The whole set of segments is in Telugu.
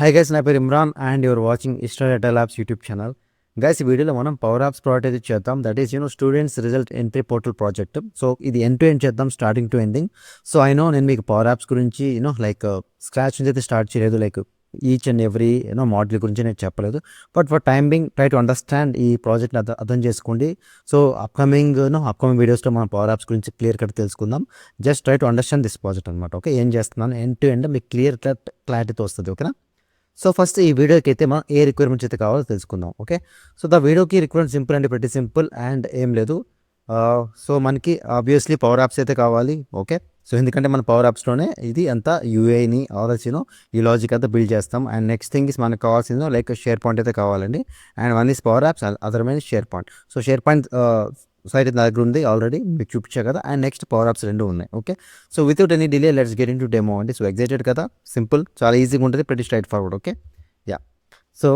హాయ్ గైస్, నా పేరు Imran and your watching Insta Data Labs YouTube channel. Guys, ఈ వీడియోలో మనం పవర్ యాప్స్ ప్రాజెక్ట్ అయితే చేద్దాం. That is students result entry portal project. So ఇది ఎండ్ టు ఎండ్ చేద్దాం, స్టార్టింగ్ టు ఎండింగ్. సో నేను మీకు పవర్ యాప్స్ గురించి లైక్ స్క్రాచ్ నుంచి అయితే స్టార్ట్ చేయలేదు. Like each and every module గురించి నేను చెప్పలేదు. But for time being try to understand ఈ ప్రాజెక్ట్ని అర్థం చేసుకోండి. సో అప్కమింగ్ వీడియోస్లో మనం పవర్ యాప్స్ గురించి క్లియర్ కట్ తెలుసుకుందాం. Just try to understand this project అనమాట. ఓకే, ఏం చేస్తున్నాను ఎండ్ టు ఎండ్ మీకు క్లియర్ కట్ క్లారిటీతో వస్తుంది. ఓకేనా? సో ఫస్ట్ ఈ వీడియోకి అయితే మనం ఏ రిక్వైర్మెంట్స్ అయితే కావాలో తెలుసుకుందాం. ఓకే, సో ద వీడియోకి requirement simple and very simple and ఏం లేదు. సో మనకి ఆబ్వియస్లీ పవర్ యాప్స్ అయితే కావాలి. ఓకే, సో ఎందుకంటే మన పవర్ యాప్స్లోనే ఇది అంతా యూఐని ఆర్ఎస్ను ఈ లాజిక్ అంతా బిల్డ్ చేస్తాం. అండ్ నెక్స్ట్ థింగ్ ఇస్ మనకు కావాల్సిందో లైక్ షేర్ పాయింట్ అయితే కావాలండి. And one is power apps, other mine SharePoint. So SharePoint site నా దగ్గర ఉంది, ఆల్రెడీ మీకు చూపించా కదా. అండ్ నెక్స్ట్ పవర్ యాప్స్ రెండు ఉన్నాయి. Okay, so without any delay let's get in to demo అండి. సో ఎగ్జైటెడ్ కదా? సింపుల్, చాలా ఈజీగా ఉంటుంది, ప్రతి straight forward. Okay, yeah. So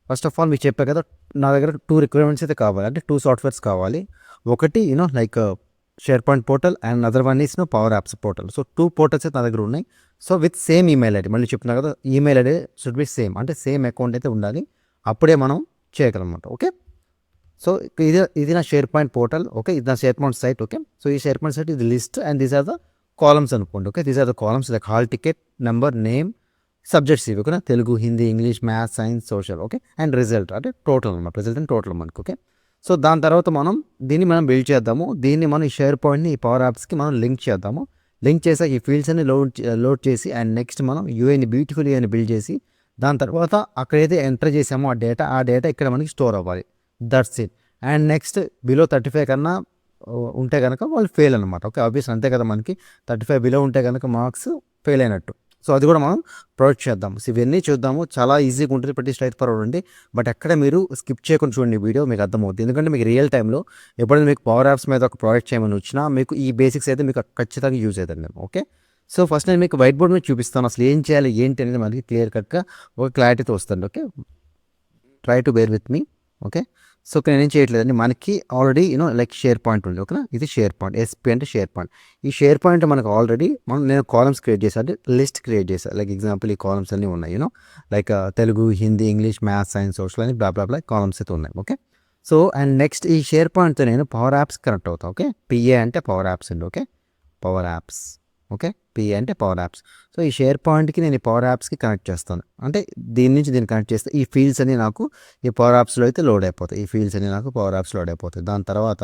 first of all మీకు చెప్పా కదా, నా దగ్గర 2 రిక్వైర్మెంట్స్ అయితే కావాలి, అంటే 2 సాఫ్ట్వేర్స్ కావాలి. ఒకటి like share point portal and other one is power apps portal. So 2 portals అయితే నా దగ్గర ఉన్నాయి. So with same email ID, మళ్ళీ చెప్తున్నా కదా, email ID should be same, అంటే సేమ్ అకౌంట్ అయితే ఉండాలి, అప్పుడే మనం చేయగలమన్నమాట. ఓకే, సో ఇది నా షేర్ పాయింట్ పోర్టల్. ఓకే, ఇది నా SharePoint site. Okay, so ఈ షేర్ పాయింట్ సైట్ ఇది list and these are the columns అనుకోండి. Okay, these are the columns like hall ticket, number, name, subjects ఇవి. ఓకేనా? Telugu, Hindi, English, maths, science, social. Okay, and result అంటే టోటల్ అనమాట. రిజల్ట్ అండ్ టోటల్ మనకు. ఓకే, సో దాని తర్వాత దీన్ని మనం బిల్డ్ చేద్దాము. దీన్ని మనం ఈ షేర్ పాయింట్ని ఈ పవర్ యాప్స్కి మనం లింక్ చేద్దాము. లింక్ చేసాక ఈ ఫీల్డ్స్ అన్ని లోడ్ చేసి అండ్ నెక్స్ట్ మనం యూఐని బ్యూటిఫుల్ యూఐని బిల్డ్ చేసి దాని తర్వాత అక్కడైతే ఎంటర్ చేసామో ఆ డేటా ఇక్కడ మనకి స్టోర్ అవ్వాలి. That's it. And next below 35 కన్నా ఉంటే కనుక వాళ్ళు ఫెయిల్ అనమాట. ఓకే, ఆబ్వియస్ అంతే కదా, మనకి 35 బిలో ఉంటే కనుక మార్క్స్ ఫెయిల్ అయినట్టు. సో అది కూడా మనం ప్రొవైడ్ చేద్దాం. సో ఇవన్నీ చూద్దాము, చాలా ఈజీగా ఉంటుంది, ప్రతి స్ట్రైట్ ఫార్వర్డ్ ఉంది. బట్ ఎక్కడ మీరు స్కిప్ చేయకుండా చూడండి వీడియో, మీకు అర్థమవుతుంది. ఎందుకంటే మీకు రియల్ టైంలో ఎప్పుడైనా మీకు పవర్ యాప్స్ మీద ఒక ప్రాజెక్ట్ చేయమని వచ్చినా మీకు ఈ బేసిక్స్ అయితే మీకు ఖచ్చితంగా యూజ్ అవుతుంది మేము. ఓకే, సో ఫస్ట్ నేను మీకు వైట్ బోర్డ్ మీద చూపిస్తాను, అసలు ఏం చేయాలి ఏంటి అనేది మనకి క్లియర్ కట్గా ఒక క్లారిటీతో వస్తుంది. Okay, try to bear with me. Okay, so ఇక్కడ నేనేం చేయట్లేదండి, మనకి ఆల్రెడీ లైక్ షేర్ పాయింట్ ఉంది. ఓకేనా? ఇది షేర్ పాయింట్, ఎస్పీ అంటే షేర్ పాయింట్. ఈ షేర్ పాయింట్ మనకు ఆల్రెడీ నేను కాలమ్స్ క్రియేట్ చేశాను, అంటే లిస్ట్ క్రియేట్ చేశాను. లైక్ ఎగ్జాంపుల్ ఈ కాలమ్స్ అన్నీ ఉన్నాయి, like Telugu, Hindi, English, maths, science, social అని బ్లా కాలమ్స్ అయితే ఉన్నాయి. ఓకే, సో అండ్ నెక్స్ట్ ఈ షేర్ పాయింట్తో నేను పవర్ యాప్స్ కనెక్ట్ అవుతాను. ఓకే, పిఏ అంటే పవర్ యాప్స్ అండి. Okay, power apps. Okay, PA అంటే పవర్ యాప్స్. సో ఈ షేర్ పాయింట్కి నేను ఈ పవర్ యాప్స్కి కనెక్ట్ చేస్తాను, అంటే దీని నుంచి దీన్ని కనెక్ట్ చేస్తే ఈ ఫీల్డ్స్ అన్ని నాకు ఈ పవర్ యాప్స్లో అయితే లోడ్ అయిపోతాయి. ఈ ఫీల్డ్స్ అన్ని నాకు పవర్ యాప్స్ లోడ్ అయిపోతాయి. దాని తర్వాత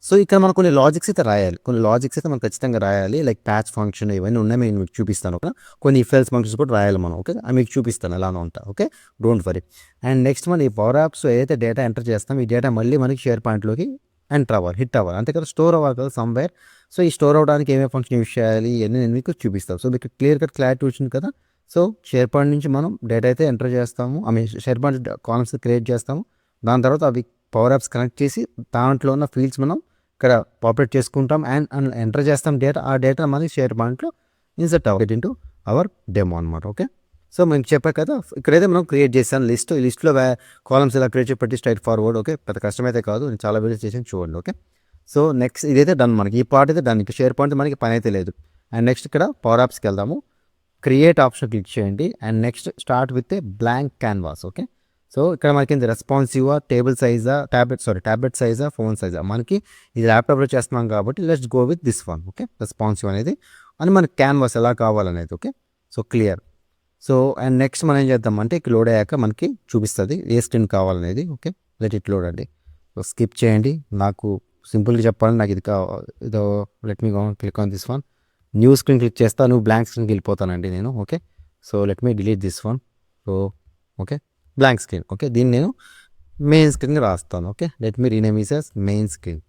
సో ఇక్కడ మనం కొన్ని లాజిక్స్ అయితే రాయాలి, కొన్ని లాజిక్స్ అయితే మనం ఖచ్చితంగా రాయాలి. లైక్ ప్యాచ్ ఫంక్షన్ ఇవన్నీ ఉన్నాయి, నేను మీకు చూపిస్తాను. ఓకే, కొన్ని ఇఫెల్స్ ఫంక్షన్స్ కూడా రాయాలి మనం. ఓకే, అవి మీకు చూపిస్తాను ఎలానో ఉంటా. Okay, don't worry. And next మనం ఈ పవర్ యాప్స్ ఏదైతే డేటా ఎంటర్ చేస్తాం, ఈ డేటా మళ్ళీ మనకి షేర్ పాయింట్లోకి ఎంటర్ అవ్వాలి, హిట్ అవ్వాలి, అంతే కదా, స్టోర్ అవ్వాలి కదా సమ్వేర్. సో ఈ స్టోర్ అవ్వడానికి ఏమేమి ఫంక్షన్ యూస్ చేయాలి ఇవన్నీ నేను మీకు చూపిస్తాను. సో మీకు క్లియర్ కట్ క్లారిటీ వచ్చింది కదా. సో షేర్ పాయింట్ నుంచి మనం డేటా అయితే ఎంటర్ చేస్తాము, షేర్ పాయింట్ కాలమ్స్ క్రియేట్ చేస్తాము. దాని తర్వాత అవి పవర్ యాప్స్ కనెక్ట్ చేసి దాంట్లో ఉన్న ఫీల్డ్స్ మనం ఇక్కడ పాపులేట్ చేసుకుంటాం అండ్ ఎంటర్ చేస్తాం డేటా. ఆ డేటా మనకి షేర్ పాయింట్లో ఇన్సర్ట్ అవ్వాలి ఇంటూ అవర్ డెమో అనమాట. ఓకే, సో మేము చెప్పా కదా, ఇక్కడైతే మనం క్రియేట్ చేసాను లిస్ట్. ఈ లిస్ట్లో కాలమ్స్ ఇలా క్రియేట్ చేసి స్ట్రైట్ ఫార్వర్డ్. ఓకే, పెద్ద కష్టమైతే కాదు, నేను చాలా వీడియోస్ చేసి చూడండి. ఓకే, సో నెక్స్ట్ ఇదైతే డన్, మనకి ఈ పార్ట్ అయితే డన్. ఇంకా షేర్ పాయింట్ మనకి పని అయితే లేదు. అండ్ నెక్స్ట్ ఇక్కడ పవర్ యాప్స్కి వెళ్దాము, క్రియేట్ ఆప్షన్ క్లిక్ చేయండి and next start with a blank canvas. Okay, so ఇక్కడ మనకి రెస్పాన్సివా, ట్యాబ్లెట్ సైజా, ఫోన్ సైజా, మనకి ఇది ల్యాప్టాప్లో చేస్తున్నాం కాబట్టి let's go with this one. Okay, responsive అనేది అని మనకి క్యాన్వాస్ ఎలా కావాలనేది. Okay, so clear. So and next మనం ఏం చేద్దాం అంటే ఇక్కడ లోడ్ అయ్యాక మనకి చూపిస్తుంది ఏ స్క్రీన్ కావాలనేది. ఓకే, లెట్ ఇట్ లోడ్ అండి. సో స్కిప్ చేయండి, నాకు సింపుల్గా చెప్పాలని నాకు ఇదో let me go click on this one. New screen click చేస్తా, నువ్వు బ్లాంక్ స్క్రీన్కి వెళ్ళిపోతానండి నేను. Okay, so let me delete this one. So okay, blank screen. Okay, దీన్ని నేను మెయిన్ స్క్రీన్గా రాస్తాను. Okay, let me rename is as main screen.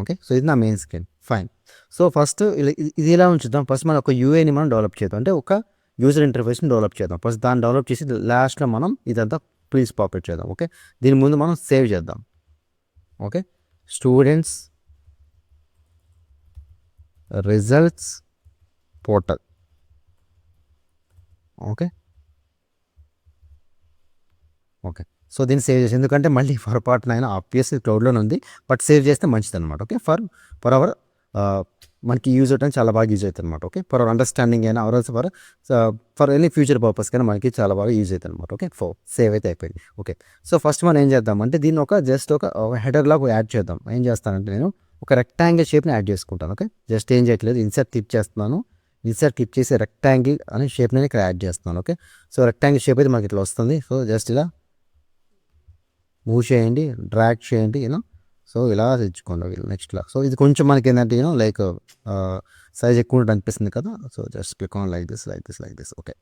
Okay, so ఇది నా main screen. Fine. So first ఇది ఇలా ఉంచుదాం. ఫస్ట్ మనం ఒక యూఐని మనం డెవలప్ చేద్దాం, అంటే ఒక యూజర్ ఇంటర్ఫేస్ని డెవలప్ చేద్దాం. ఫస్ట్ దాన్ని డెవలప్ చేసి లాస్ట్లో మనం ఇదంతా ప్లీజ్ పాపులేట్ చేద్దాం. ఓకే, దీని ముందు మనం సేవ్ చేద్దాం. Okay, students results portal. Okay, okay, so దీన్ని సేవ్ చేసి, ఎందుకంటే మళ్ళీ పొరపాటున అయినా ఆబ్వియస్లీ క్లౌడ్లోనే ఉంది, బట్ సేవ్ చేస్తే మంచిది అనమాట. ఓకే, ఫర్ అవర్ మనకి యూజ్ అవడానికి చాలా బాగా యూజ్ అవుతుంది అనమాట. ఓకే, ఫర్ అండర్స్టాండింగ్ అయినా or also for any future purpose కైనా మనకి చాలా బాగా యూజ్ అవుతుంది అనమాట. ఓకే, సేవ్ అయితే అయిపోయింది. ఓకే, సో ఫస్ట్ మనం ఏం చేద్దామంటే దీన్ని జస్ట్ ఒక హెడర్ లాగా యాడ్ చేద్దాం. ఏం చేస్తానంటే నేను ఒక రెక్టాంగిల్ షేప్ని యాడ్ చేసుకుంటాను. ఓకే, జస్ట్ ఏం చేయట్లేదు, ఇన్సర్ట్ క్లిక్ చేస్తున్నాను. ఇన్సర్ట్ క్లిక్ చేసి రెక్టాంగిల్ అనే షేప్ నేను ఇక్కడ యాడ్ చేస్తున్నాను. ఓకే, సో రెక్టాంగిల్ షేప్ అయితే మనకి ఇట్లా వస్తుంది. సో జస్ట్ ఇలా మూవ్ చేయండి, డ్రాగ్ చేయండి, సో ఇలా తెచ్చుకోండి నెక్స్ట్లా. సో ఇది కొంచెం మనకి ఏంటంటే లైక్ సైజ్ ఎక్కువ అనిపిస్తుంది కదా. So just click on like this. Okay,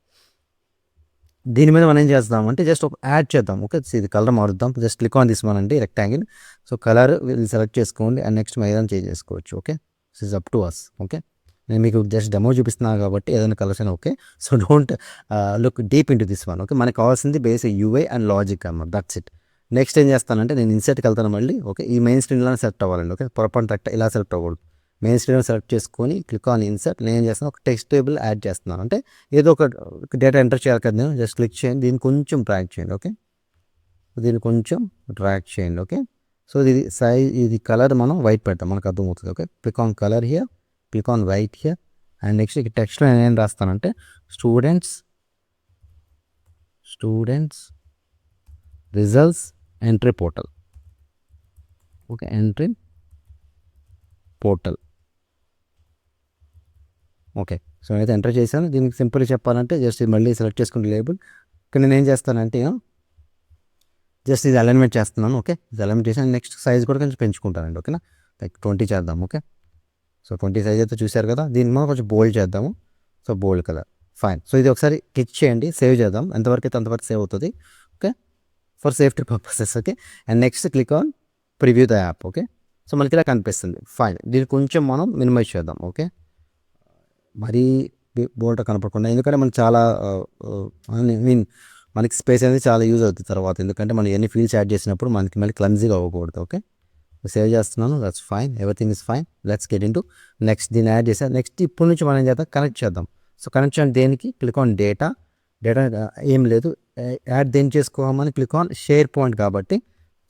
దీని మీద మనం ఏం చేస్తామంటే జస్ట్ ఒక యాడ్ చేద్దాం. ఓకే, ఇది కలర్ మారుద్దాం. జస్ట్ క్లిక్ ఆన్ తీసుకోనండి రెక్టాంగిల్. సో కలర్ సెలెక్ట్ చేసుకోండి అండ్ నెక్స్ట్ మనం ఏదైనా చేంజ్ చేసుకోవచ్చు. Okay, this is up to us. Okay, నేను మీకు జస్ట్ డెమో చూపిస్తున్నాను కాబట్టి ఏదైనా కలర్స్ అయినా okay. So don't look deep in to this one. Okay, మనకు కావాల్సింది బేస్ యూఐ అండ్ లాజిక్ అన్నమాట. That's it. నెక్స్ట్ ఏం చేస్తానంటే నేను ఇన్సర్ట్కి వెళ్తాను మళ్ళీ. ఓకే, ఈ మెయిన్ స్క్రీన్లోనే సెలెక్ట్ అవ్వాలండి. ఓకే, పొరపాటు తట్ట ఇలా సెలెక్ట్ అవ్వకూడదు. మెయిన్ స్క్రీన్లో సెలెక్ట్ చేసుకొని క్లిక్ ఆన్ ఇన్సర్ట్. నేను ఏం చేస్తాను, ఒక టెక్స్ట్ టేబుల్ యాడ్ చేస్తున్నాను. అంటే ఏదో ఒక డేటా ఎంటర్ చేయాలి కదా. నేను జస్ట్ క్లిక్ చేయండి, దీన్ని కొంచెం డ్రాగ్ చేయండి. ఓకే, దీన్ని కొంచెం డ్రాగ్ చేయండి. ఓకే, సో ఇది కలర్ మనం వైట్ పెడతాం, మనకు అర్థమవుతుంది. Okay, click on colour here, click on white here and next ఇక టెక్స్ట్లో నేను ఏం రాస్తానంటే students results entry portal. Okay, entry portal. Okay, so అయితే ఎంటర్ చేశాను. దీనికి సింపుల్గా చెప్పాలంటే జస్ట్ ఇది మళ్ళీ సెలెక్ట్ చేసుకుని లేబుల్. ఇక్కడ నేను ఏం చేస్తానంటే జస్ట్ ఇది అలైన్మెంట్ చేస్తున్నాను. ఓకే, ఇది అలైన్మెంట్ చేసాను. నెక్స్ట్ సైజ్ కూడా కొంచెం పెంచుకుంటానండి. ఓకేనా, లైక్ 20 చేద్దాం. ఓకే, సో 20 సైజ్ అయితే చూశారు కదా. దీన్ని మనం కొంచెం బోల్డ్ చేద్దాము. సో బోల్డ్ కలర్, ఫైన్. సో ఇది ఒకసారి క్లిక్ చేయండి, సేవ్ చేద్దాం. ఎంతవరకు అయితే అంతవరకు సేవ్ అవుతుంది. Okay, for safety purposes. Okay, and next click on preview the app. Okay, so మనకి ఇలా కనిపిస్తుంది. ఫైన్, దీన్ని కొంచెం మనం మినిమైజ్ చేద్దాం. ఓకే, మరీ బోల్డ్ కనపడకుండా, ఎందుకంటే మనకి చాలా మీన్ మనకి స్పేస్ అనేది చాలా యూజ్ అవుతుంది తర్వాత. ఎందుకంటే మనం ఎన్ని ఫీల్డ్స్ యాడ్ చేసినప్పుడు మనకి మళ్ళీ క్లమ్జీగా అవ్వకూడదు. ఓకే, సేవ్ చేస్తున్నాను. That's fine, everything is fine. Let's get in to next. దీన్ని యాడ్ చేసాను. నెక్స్ట్ ఇప్పుడు నుంచి మనం ఏం చేద్దాం, కనెక్ట్ చేద్దాం. సో కనెక్ట్ చేయడం దేనికి, క్లిక్ ఆన్ డేటా ఏం లేదు, యాడ్ దేని చేసుకోమని క్లిక్ ఆన్ షేర్ పాయింట్. కాబట్టి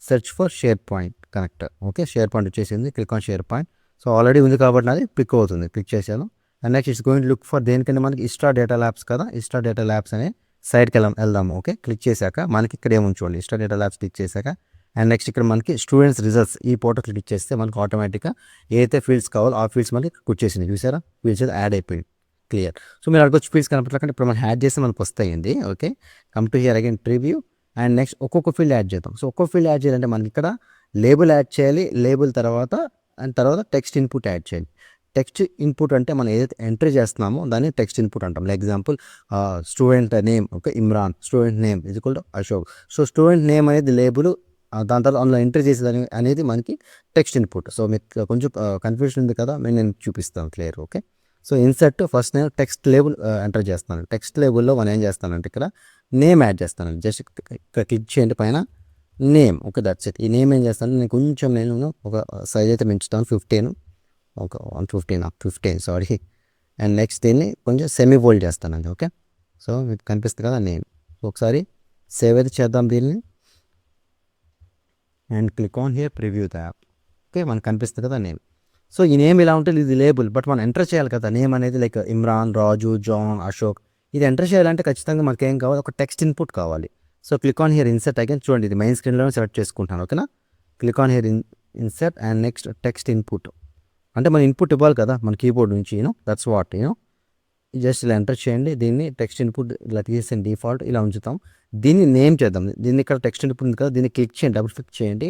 search for SharePoint connector. Okay, SharePoint వచ్చేసింది. Click on SharePoint. So already ఉంది కాబట్టి అది పిక్ అవుతుంది. క్లిక్ చేశాను and next it's going look for దేనికంటే మనకి ఇస్టా డేటా ల్యాబ్స్ కదా. ఇస్టా డేటా ల్యాబ్స్ అనే సైడ్కి వెళ్దాము. ఓకే, క్లిక్ చేశాక మనకి ఇక్కడ ఏముంచోండి, ఇస్టా డేటా ల్యాబ్స్ క్లిక్ చేశాక అండ్ నెక్స్ట్ ఇక్కడ మనకి స్టూడెంట్స్ రిజల్ట్స్ ఈ పోర్టల్ క్లిక్ చేస్తే మనకి ఆటోమేటిక్గా ఏదైతే ఫీల్డ్స్ కావాలో ఆ ఫీల్డ్స్ మనకి కూర్చేసింది. చూసారా, ఫీల్డ్స్ అయితే యాడ్ అయిపోయింది. క్లియర్. సో మీరు అడగొచ్చు ఫీల్డ్స్ కనపడలేకంటే ఇప్పుడు మనం యాడ్ చేస్తే మనకు వస్తాయండి. Okay, come to hear again preview and next ఒక్కొక్క ఫీల్డ్ యాడ్ చేద్దాం. సో ఒక్కొక్క ఫీల్డ్ యాడ్ చేయాలంటే మనకి ఇక్కడ లేబుల్ యాడ్ చేయాలి. లేబుల్ తర్వాత టెక్స్ట్ ఇన్పుట్ యాడ్ చేయాలి. టెక్స్ట్ ఇన్పుట్ అంటే మనం ఏదైతే ఎంట్రీ చేస్తున్నామో దాన్ని టెక్స్ట్ ఇన్పుట్ అంటాం. Like example student name. Okay, Imran. Student name is equal to Ashok. So student name అనేది లేబుల్, దాని తర్వాత అందులో ఎంట్రీ చేసేది అనేది మనకి టెక్స్ట్ ఇన్పుట్. సో మీకు కొంచెం కన్ఫ్యూషన్ ఉంది కదా, నేను చూపిస్తాను clear. Okay, so insert first నేను టెక్స్ట్ లేబుల్ ఎంటర్ చేస్తాను. టెక్స్ట్ లేబుల్లో మనం ఏం చేస్తానంటే ఇక్కడ నేమ్ యాడ్ చేస్తాను. జస్ట్ ఇక్కడ క్లిక్ చేయండి పైన నేమ్. Okay, that's it. ఈ నేమ్ ఏం చేస్తాను, నేను ఒక సైజ్ అయితే పెంచుతాను 15, ఒక 115 సారీ. అండ్ నెక్స్ట్ దీన్ని కొంచెం సెమీ బోల్డ్ చేస్తానండి. ఓకే, సో మీకు కనిపిస్తుంది కదా నేమ్. ఒకసారి సేవ్ అయితే చేద్దాం దీన్ని and click on here preview the app. Okay, మనకు కనిపిస్తుంది కదా నేమ్. సో ఈ నేమ్ ఇలా ఉంటుంది, ఇది లేబుల్. బట్ మనం ఎంటర్ చేయాలి కదా నేమ్ అనేది. లైక్ ఇమ్రాన్, రాజు, జాన్, అశోక్. ఇది ఎంటర్ చేయాలంటే ఖచ్చితంగా మనకి ఏం కావాలి, ఒక టెక్స్ట్ ఇన్పుట్ కావాలి. So click on here insert again. చూడండి, ఇది మెయిన్ స్క్రీన్లో సెలెక్ట్ చేసుకుంటాను. ఓకేనా, click on here insert and next text input. అంటే మన ఇన్పుట్ ఇవ్వాలి కదా మన కీబోర్డ్ నుంచి. దట్స్ వాట్ జస్ట్ ఇలా ఎంటర్ చేయండి. దీన్ని టెక్స్ట్ ఇన్పుట్ ఇలా తీసేసి డిఫాల్ట్ ఇలా ఉంచుతాం. దీన్ని నేమ్ చేద్దాం. దీన్ని ఇక్కడ టెక్స్ట్ ఇన్పుట్ ఉంది కదా, దీన్ని క్లిక్ చేయండి, డబుల్ క్లిక్ చేయండి.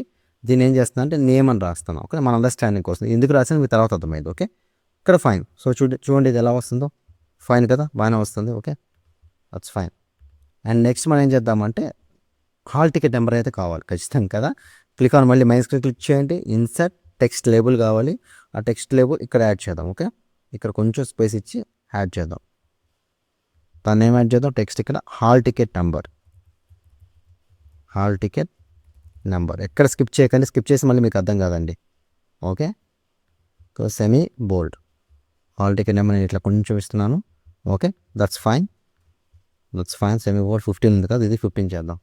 దీన్ని ఏం చేస్తున్నా అంటే నేమ్ అని రాస్తాను. ఓకే, మన అండర్స్టాండింగ్ కోసం ఎందుకు రాసాను మీ తర్వాత అర్థమైంది. ఓకే, ఇక్కడ ఫైన్. సో చూడండి ఇది ఎలా వస్తుందో. ఫైన్ కదా, బాగానే వస్తుంది. Okay, that's fine. And next మనం ఏం చేద్దామంటే హాల్ టికెట్ నెంబర్ అయితే కావాలి ఖచ్చితంగా కదా. క్లిక్ ఆన్ మళ్ళీ మైనస్ క్లిక్ చేయండి. ఇన్సర్ట్ టెక్స్ట్ లేబుల్ కావాలి. ఆ టెక్స్ట్ లేబుల్ ఇక్కడ యాడ్ చేద్దాం. ఓకే, ఇక్కడ కొంచెం స్పేస్ ఇచ్చి యాడ్ చేద్దాం. దాన్ని ఏం యాడ్ చేద్దాం, టెక్స్ట్ ఇక్కడ హాల్ టికెట్ నెంబర్. ఎక్కడ స్కిప్ చేయకండి, స్కిప్ చేసి మళ్ళీ మీకు అర్థం కాదండి. ఓకే, సో సెమీ బోల్డ్ హాల్ టికెట్ నెంబర్ నేను ఇట్లా కొంచెం ఇస్తున్నాను. Okay, that's fine. సెమీ బోల్డ్ 15 ఉంది కదా, ఇది 15 చేద్దాం.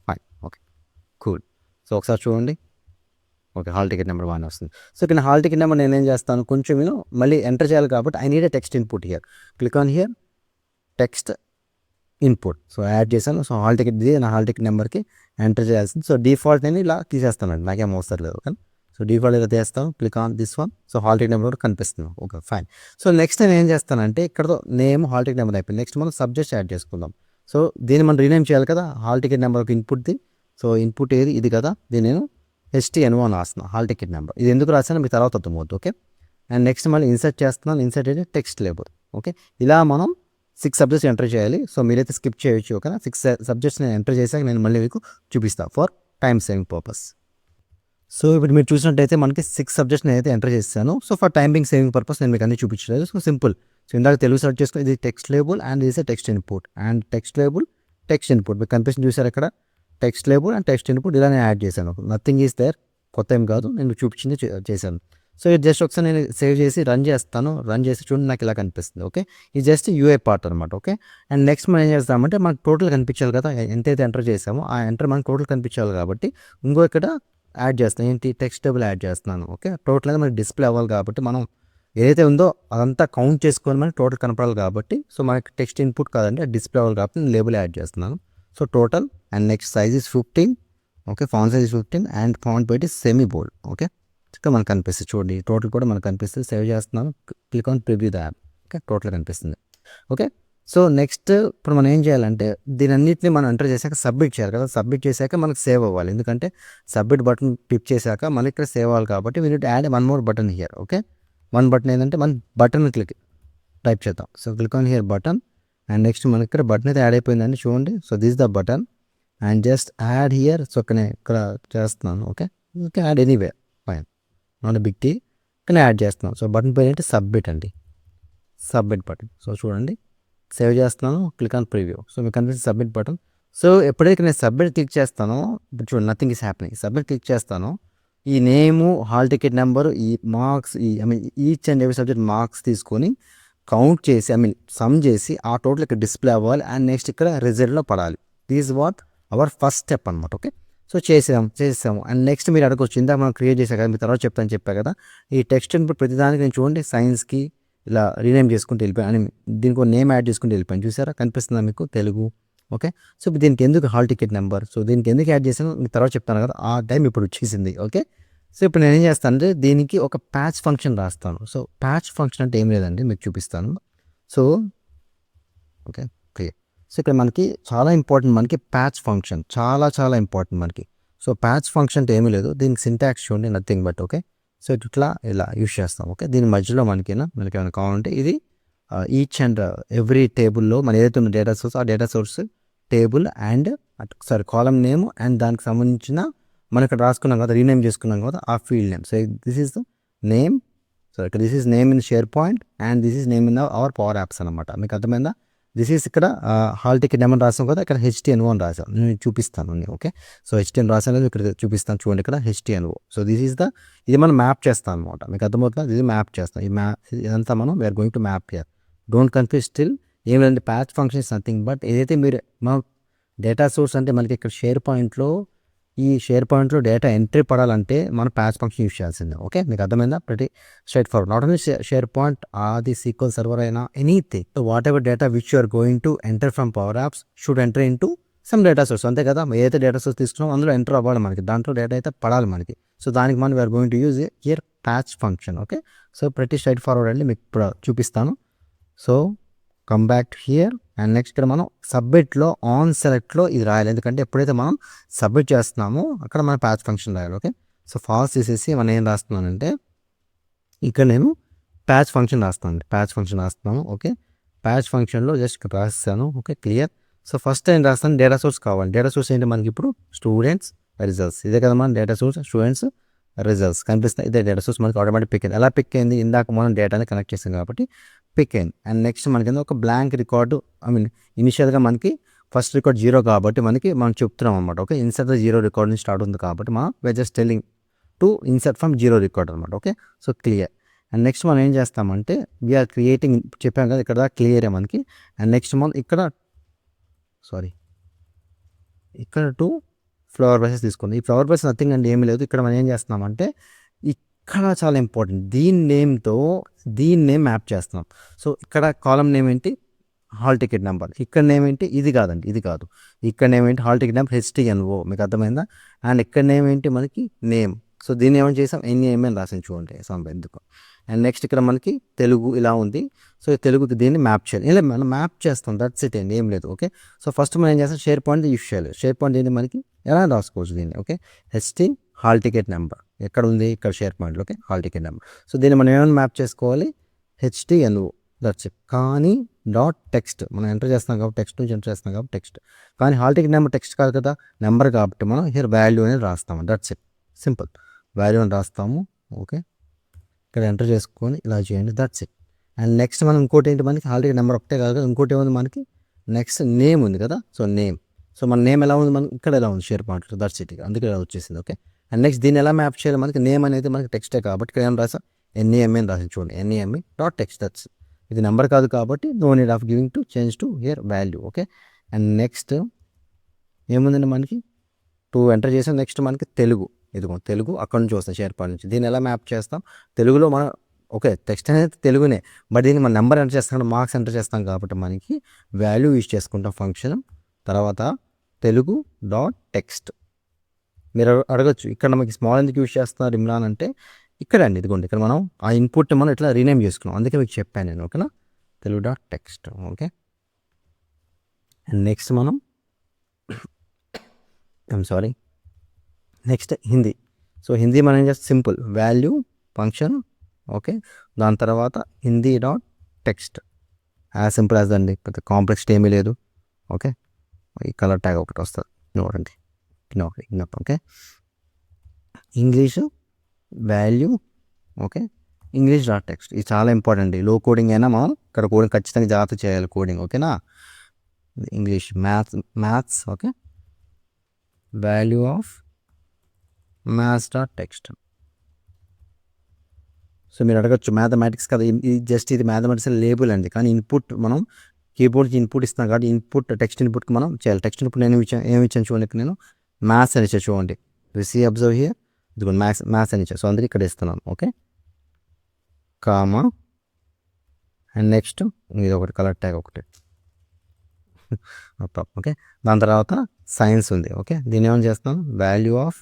ఫైన్. Okay, cool. సో ఒకసారి చూడండి, ఓకే, హాల్ టికెట్ నెంబర్ 1 వస్తుంది. సో ఇక్కడ హాల్ టికెట్ నెంబర్ నేనేం చేస్తాను, కొంచెం మళ్ళీ ఎంటర్ చేయాలి కాబట్టి I need a text input here. Click on here text input. So add చేశాను. సో హాల్ టికెట్ ఇది నా హాల్ టికెట్ నెంబర్కి ఎంటర్ చేయాల్సింది. సో డిఫాల్ట్ నేను ఇలా తీసేస్తానండి, నాకేం అవసరం లేదు. ఓకే, సో డిఫాల్ట్ ఇలా తీస్తాను. Click on this one. So hall ticket number కనిపిస్తుంది. Okay fine. సో నెక్స్ట్ నేను ఏం చేస్తానంటే ఇక్కడతో నేమ్ హాల్ టికెట్ నెంబర్ అయిపోయింది. నెక్స్ట్ మనం సబ్జెక్ట్స్ యాడ్ చేసుకుందాం. సో దీన్ని మనం రీనేమ్ చేయాలి కదా, హాల్ టికెట్ నెంబర్ ఒక ఇన్పుట్ది. సో ఇన్పుట్ ఏది ఇది కదా, దీన్ని నేను HTN1 రాస్తున్నాను, హాల్ టికెట్ నెంబర్. ఇది ఎందుకు రాసానో మీకు తర్వాత అర్థమవుతుంది. ఓకే, అండ్ నెక్స్ట్ మళ్ళీ ఇన్సర్ట్ చేస్తున్నాను. ఇన్సర్ట్ అయితే టెక్స్ట్ లేబుల్. ఓకే, ఇలా మనం 6 సబ్జెక్ట్స్ ఎంటర్ చేయాలి. సో మీరైతే స్కిప్ చేయొచ్చు. ఓకేనా, 6 సబ్జెక్ట్స్ నేను ఎంటర్ చేశాక నేను మళ్ళీ మీకు చూపిస్తాను for time saving purpose. So ఇప్పుడు మీరు చూసినట్టయితే మనకి 6 సబ్జెక్ట్స్ నేను అయితే ఎంటర్ చేశాను. So for timing saving purpose నేను మీకు అన్ని చూపించలేదు. So simple. సో ఇందాక తెలుగు సెర్చ్ చేసుకుని ఇది టెక్స్ట్ లేబుల్ అండ్ ఇది text input and text label text input. మీకు కనిపిస్తుంది చూసారు ఇక్కడ, text label and text input ఇలా నేను యాడ్ చేశాను. నథింగ్ ఈస్ దేర్, కొత్త ఏం కాదు, నేను చూపించింది చేశాను. సో ఇది జస్ట్ ఒకసారి నేను సేవ్ చేసి రన్ చేస్తాను. రన్ చేసి చూడండి నాకు ఇలా కనిపిస్తుంది. ఓకే, ఇది జస్ట్ యూఐ పార్ట్ అనమాట. ఓకే, అండ్ నెక్స్ట్ మనం ఏం చేస్తామంటే మనకు టోటల్ కనిపించాలి కదా, ఎంతైతే ఎంటర్ చేసామో ఆ ఎంటర్ మనకు టోటల్ కనిపించాలి కాబట్టి ఇంకో ఇక్కడ యాడ్ చేస్తాను. ఏంటి, టెక్స్ట్ టేబుల్ యాడ్ చేస్తున్నాను. ఓకే, టోటల్ అనేది మనకి డిస్ప్లే అవ్వాలి కాబట్టి మనం ఏదైతే ఉందో అదంతా కౌంట్ చేసుకొని మనకి టోటల్ కనపడాలి కాబట్టి, సో మనకి టెక్స్ట్ ఇన్పుట్ కాదండి, డిస్ప్లే అవ్వాలి కాబట్టి నేను లేబుల్ యాడ్ చేస్తున్నాను. So total and next size is 15. Okay, font size 15 and font weight is semi bold. Okay, ఇక్కడ మనకు కనిపిస్తుంది చూడండి, టోటల్ కూడా మనకు కనిపిస్తుంది. సేవ్ చేస్తున్నాను. Click on preview the app. Okay, total కనిపిస్తుంది. ఓకే, సో నెక్స్ట్ ఇప్పుడు మనం ఏం చేయాలంటే దీని అన్నింటినీ మనం ఎంటర్ చేశాక సబ్మిట్ చేయాలి కదా, సబ్మిట్ చేశాక మనకు సేవ్ అవ్వాలి. ఎందుకంటే సబ్మిట్ బటన్ క్లిక్ చేశాక మనకి ఇక్కడ సేవ్ అవ్వాలి కాబట్టి we need add 1 more button here. Okay, 1 button ఏంటంటే మన బటన్ క్లిక్ టైప్ చేద్దాం. So click on here button and next మనకి ఇక్కడ బటన్ అయితే యాడ్ అయిపోయిందండి చూడండి. So this the button and just add here. So ఇక్కడ చేస్తున్నాను. Okay, add anywhere fine, not big tea. ఇక్కడ యాడ్ చేస్తున్నాను. సో బటన్ పేరు ఏంటి, సబ్మిట్ అండి, సబ్మిట్ బటన్. సో చూడండి సేవ్ చేస్తున్నాను. Click on preview. సో మీకు కనిపిస్తుంది సబ్మిట్ బటన్. సో ఎప్పుడైతే నేను సబ్మిట్ క్లిక్ చేస్తానో ఇప్పుడు చూడండి nothing is happening. Submit click చేస్తాను, ఈ నేము హాల్ టికెట్ నెంబర్ ఈ marks each and every subject marks తీసుకొని కౌంట్ చేసి సమ్ చేసి ఆ టోటల్ ఇక్కడ డిస్ప్లే అవ్వాలి అండ్ నెక్స్ట్ ఇక్కడ రిజల్ట్లో పడాలి. This what our first step అనమాట. ఓకే, సో చేసాము అండ్ నెక్స్ట్ మీరు అడగొచ్చు, ఇందాక మనం క్రియేట్ చేసాం కదా, మీ తర్వాత చెప్పా కదా, ఈ టెక్స్ట్ ఇన్పుట్ ప్రతిదానికి నేను చూడండి సైన్స్కి ఇలా రీనేమ్ చేసుకుంటూ వెళ్ళిపోయాను అని దీనికి నేమ్ యాడ్ చేసుకుంటూ వెళ్ళిపోయాను. చూసారా కనిపిస్తుందా మీకు తెలుగు. ఓకే, సో దీనికి ఎందుకు హాల్ టికెట్ నెంబర్, సో దీనికి ఎందుకు యాడ్ చేశాను మీకు తర్వాత చెప్తాను కదా, ఆ టైం ఇప్పుడు వచ్చేసింది. ఓకే, సో ఇప్పుడు నేను ఏం చేస్తాను అంటే దీనికి ఒక ప్యాచ్ ఫంక్షన్ రాస్తాను. సో ప్యాచ్ ఫంక్షన్ అంటే ఏం లేదండి మీకు చూపిస్తాను. సో ఓకే, సో ఇక్కడ మనకి చాలా ఇంపార్టెంట్, మనకి ప్యాచ్ ఫంక్షన్ చాలా ఇంపార్టెంట్ మనకి. సో ప్యాచ్ ఫంక్షన్ అంటే ఏమీ లేదు, దీనికి సింటాక్స్ చూడండి నథింగ్ బట్. ఓకే, సో ఇట్లా ఇలా యూస్ చేస్తాం. ఓకే, దీని మధ్యలో మనకి ఏమైనా కావాలంటే ఇది ఈచ్ అండ్ ఎవ్రీ టేబుల్లో మన ఏదైతే ఉన్న డేటా సోర్స్ ఆ data source table and column name and దానికి సంబంధించిన మనం ఇక్కడ రాసుకున్నాం కదా, రీనేమ్ చేసుకున్నాం కదా ఆ field name. So this is the name. So ఇక్కడ this is name in SharePoint and this is name in our Power Apps అనమాట. మీకు అర్థమైందా, దిస్ ఈస్ ఇక్కడ హాల్ టికెట్ నెంబర్ రాసాం కదా, ఇక్కడ HTN1 రాసాం. నేను చూపిస్తాను. ఓకే, సో HTN రాసాను ఇక్కడ చూపిస్తాను చూడండి, ఇక్కడ HTNO. So this is the, ఇది మనం మ్యాప్ చేస్తాం అనమాట. మీకు అర్థమవుతుందా, ఇది మ్యాప్ చేస్తాం. ఈ మ్యాప్ ఇదంతా మనం we're going to map here. Don't confuse still. ఏం లేదంటే patch function is nothing but ఏదైతే మీరు మనం డేటా సోర్స్ అంటే మనకి ఇక్కడ షేర్ పాయింట్లో డేటా ఎంట్రీ పడాలంటే మనం ప్యాచ్ ఫంక్షన్ యూస్ చేయాల్సిందే. ఓకే, మీకు అర్థమైందా, ప్రతి straightforward. Not only SharePoint, అది SQL సర్వర్ అయినా anything. So whatever data which you are going to enter from power apps should enter into some data source. అంతే కదా, ఏదైతే డేటా సోర్స్ తీసుకున్నామో అందులో ఎంటర్ అవ్వాలి మనకి, దాంట్లో డేటా అయితే పడాలి మనకి. సో దానికి మనం we're going to use here patch function. Okay, so ప్రతి స్ట్రైట్ ఫార్వర్డ్ అండి, మీకు ఇప్పుడు చూపిస్తాను. So come back here and next ఇక్కడ మనం సబ్మిట్లో ఆన్ సెలెక్ట్లో ఇది రాయాలి. ఎందుకంటే ఎప్పుడైతే మనం సబ్మిట్ చేస్తున్నామో అక్కడ మనం ప్యాచ్ ఫంక్షన్ రాయాలి. ఓకే, సో ఫాస్ట్ తీసేసి మనం ఏం రాస్తున్నానంటే ఇక్కడ నేను ప్యాచ్ ఫంక్షన్ రాస్తున్నాను. ఓకే, ప్యాచ్ ఫంక్షన్లో జస్ట్ రాస్తాను. Okay, clear. సో ఫస్ట్ ఏం రాస్తాను, డేటా సోర్స్ కావాలి. డేటా సోర్స్ ఏంటి మనకి ఇప్పుడు స్టూడెంట్స్ రిజల్ట్స్. ఇదే కదా మన డేటా సోర్స్, స్టూడెంట్స్ రిజల్ట్స్ కనిపిస్తాయి. ఇదే డేటా సోర్స్ మనకి ఆటోమేటిక్ పిక్ అయింది. ఎలా పిక్ అయింది, ఇందాక మనం డేటాని కనెక్ట్ చేసాం కాబట్టి పిక్ అయింది. అండ్ నెక్స్ట్ మనకి ఒక బ్లాంక్ రికార్డు, ఇనిషియల్గా మనకి ఫస్ట్ రికార్డ్ 0 కాబట్టి మనం చెప్తున్నాం అనమాట. ఓకే, ఇన్సర్ట్ ద 0 రికార్డ్ నుంచి స్టార్ట్ ఉంది కాబట్టి మనం we're just telling to insert from 0 record అనమాట. Okay, so clear. And next మనం ఏం చేస్తామంటే వీఆర్ క్రియేటింగ్, చెప్పాం కదా ఇక్కడ క్లియరే మనకి. అండ్ నెక్స్ట్ మనం ఇక్కడ టు ఫ్లవర్ బ్రషెస్ తీసుకోండి. ఈ ఫ్లవర్ బ్రష్ నథింగ్ అండి, ఏమీ లేదు. ఇక్కడ మనం ఏం చేస్తున్నామంటే ఇక్కడ చాలా ఇంపార్టెంట్, దీని నేమ్ మ్యాప్ చేస్తున్నాం. సో ఇక్కడ కాలం నేమ్ ఏంటి, హాల్ టికెట్ నెంబర్. ఇక్కడ నేమ్ ఏంటి, ఇది కాదండి, ఇది కాదు. ఇక్కడ నేమ్ ఏంటి, హాల్ టికెట్ నెంబర్ HTNO, మీకు అర్థమైందా? అండ్ ఇక్కడ నేమ్ ఏంటి మనకి నేమ్. సో దీన్ని ఏమైనా చేసాం, NAM అని రాసింది చూడండి ఎందుకు. అండ్ నెక్స్ట్ ఇక్కడ మనకి తెలుగు ఇలా ఉంది. సో తెలుగుకి దీన్ని మ్యాప్ చేయాలి. ఇలా మనం మ్యాప్ చేస్తాం, దట్స్ ఇట్ అండి, ఏం లేదు. ఓకే, సో ఫస్ట్ మనం ఏం చేస్తాం, షేర్ పాయింట్ యూస్ చేయాలి. షేర్ పాయింట్ దీన్ని మనకి ఎలా రాసుకోవచ్చు దీన్ని. Okay, HT hall ticket number ఎక్కడ ఉంది, ఇక్కడ షేర్ పాయింట్లో. Okay, hall ticket number. So దీన్ని మనం ఏమైనా మ్యాప్ చేసుకోవాలి, HTNO, దట్స్ ఇట్. కానీ .text మనం ఎంటర్ చేస్తాం కాబట్టి, టెక్స్ట్ నుంచి ఎంటర్ చేస్తాం కాబట్టి టెక్స్ట్. కానీ హాల్ టికెట్ నెంబర్ టెక్స్ట్ కాదు కదా, నెంబర్ కాబట్టి మనం హియర్ వాల్యూ అనేది రాస్తాము, దట్స్ ఇట్, సింపుల్. వాల్యూ అని రాస్తాము. ఓకే, ఇక్కడ ఎంటర్ చేసుకొని ఇలా చేయండి, దట్స్ ఇట్. అండ్ నెక్స్ట్ మనం ఇంకోటి ఏంటి, మనకి హాల్ టికెట్ నెంబర్ ఒకటే కాదు కదా, ఇంకోటి ఏముంది మనకి, నెక్స్ట్ నేమ్ ఉంది కదా. సో నేమ్, సో మన నేమ్ ఎలా ఉంది, మనకి ఇక్కడ ఎలా ఉంది షేర్ పాయింట్లో, దట్స్ ఇట్, అందుకే ఇలా వచ్చేసింది. ఓకే, అండ్ నెక్స్ట్ దీన్ని ఎలా మ్యాప్ చేయాలి, మనకి నేమ్ అనేది మనకి టెక్స్టే కాబట్టి ఇక్కడ ఏం రాసా, NAM అని రాసి చూడండి, NAME.text, దట్స్. ఇది నెంబర్ కాదు కాబట్టి no need of giving to change to here value. Okay, and next ఏముందండి మనకి 2 ఎంటర్ చేసాం. నెక్స్ట్ మనకి తెలుగు, ఇదిగో తెలుగు అక్కడ నుంచి వస్తాం షేర్ పాయింట్ నుంచి. దీన్ని ఎలా మ్యాప్ చేస్తాం, తెలుగులో మనం ఓకే టెక్స్ట్ అనేది తెలుగునే, బట్ దీన్ని మనం నెంబర్ ఎంటర్ చేస్తాం, మార్క్స్ ఎంటర్ చేస్తాం కాబట్టి మనకి వాల్యూ యూజ్ చేసుకుంటాం ఫంక్షన్. తర్వాత తెలుగు.text. మీరు అడగచ్చు, ఇక్కడ మనకి స్మాల్ ఎందుకు యూజ్ చేస్తున్నారు ఇమ్రాన్ అంటే, ఇక్కడ అండి ఇదిగోండి, ఇక్కడ మనం ఆ ఇన్పుట్ మనం ఇట్లా రీనేమ్ చేసుకున్నాం, అందుకే మీకు చెప్పాను నేను. ఓకేనా, తెలుగు.text. ఓకే, అండ్ నెక్స్ట్ మనం sorry next Hindi. So Hindi మనం ఏం చేస్తాం, సింపుల్ వాల్యూ ఫంక్షన్. ఓకే, దాని తర్వాత హిందీ.text, యాజ్ సింపుల్ యాజ్ అండి, పెద్ద కాంప్లెక్స్ ఏమీ లేదు. ఓకే, ఈ కలర్ ట్యాగ్ ఒకటి వస్తుంది చూడండి, okay. English value, okay, English.text. ఇది చాలా ఇంపార్టెంట్. లో కోడింగ్ అయినా మనం ఇక్కడ కోడింగ్ ఖచ్చితంగా జాగ్రత్త చేయాలి, కోడింగ్. ఓకేనా, English, maths. Okay, value of మ్యాథ్స్.text. సో మీరు అడగచ్చు మ్యాథమెటిక్స్ కదా, ఇది మ్యాథమెటిక్స్ లేబుల్ అండి, కానీ ఇన్పుట్ మనం కీబోర్డ్కి ఇన్పుట్ ఇస్తున్నాం కాబట్టి ఇన్పుట్ టెక్స్ట్ ఇన్పుట్కి మనం చేయాలి. టెక్స్ట్ ఇన్పుట్ నేను ఏమి ఇచ్చాను చూడండి, నేను మ్యాథ్స్ అని ఇచ్చాను చూడండి, అబ్జర్వ్ హియర్, ఇదిగో మ్యాథ్స్ అని ఇచ్చాను. సో అందుకే ఇక్కడ ఇస్తున్నాను. ఓకే, కామా, అండ్ నెక్స్ట్ ఇది ఒకటి కలర్ ట్యాగ్ ఒకటి. ఓకే, దాని తర్వాత సైన్స్ ఉంది. ఓకే, దీన్ని ఏమైనా చేస్తున్నాం, వాల్యూ ఆఫ్,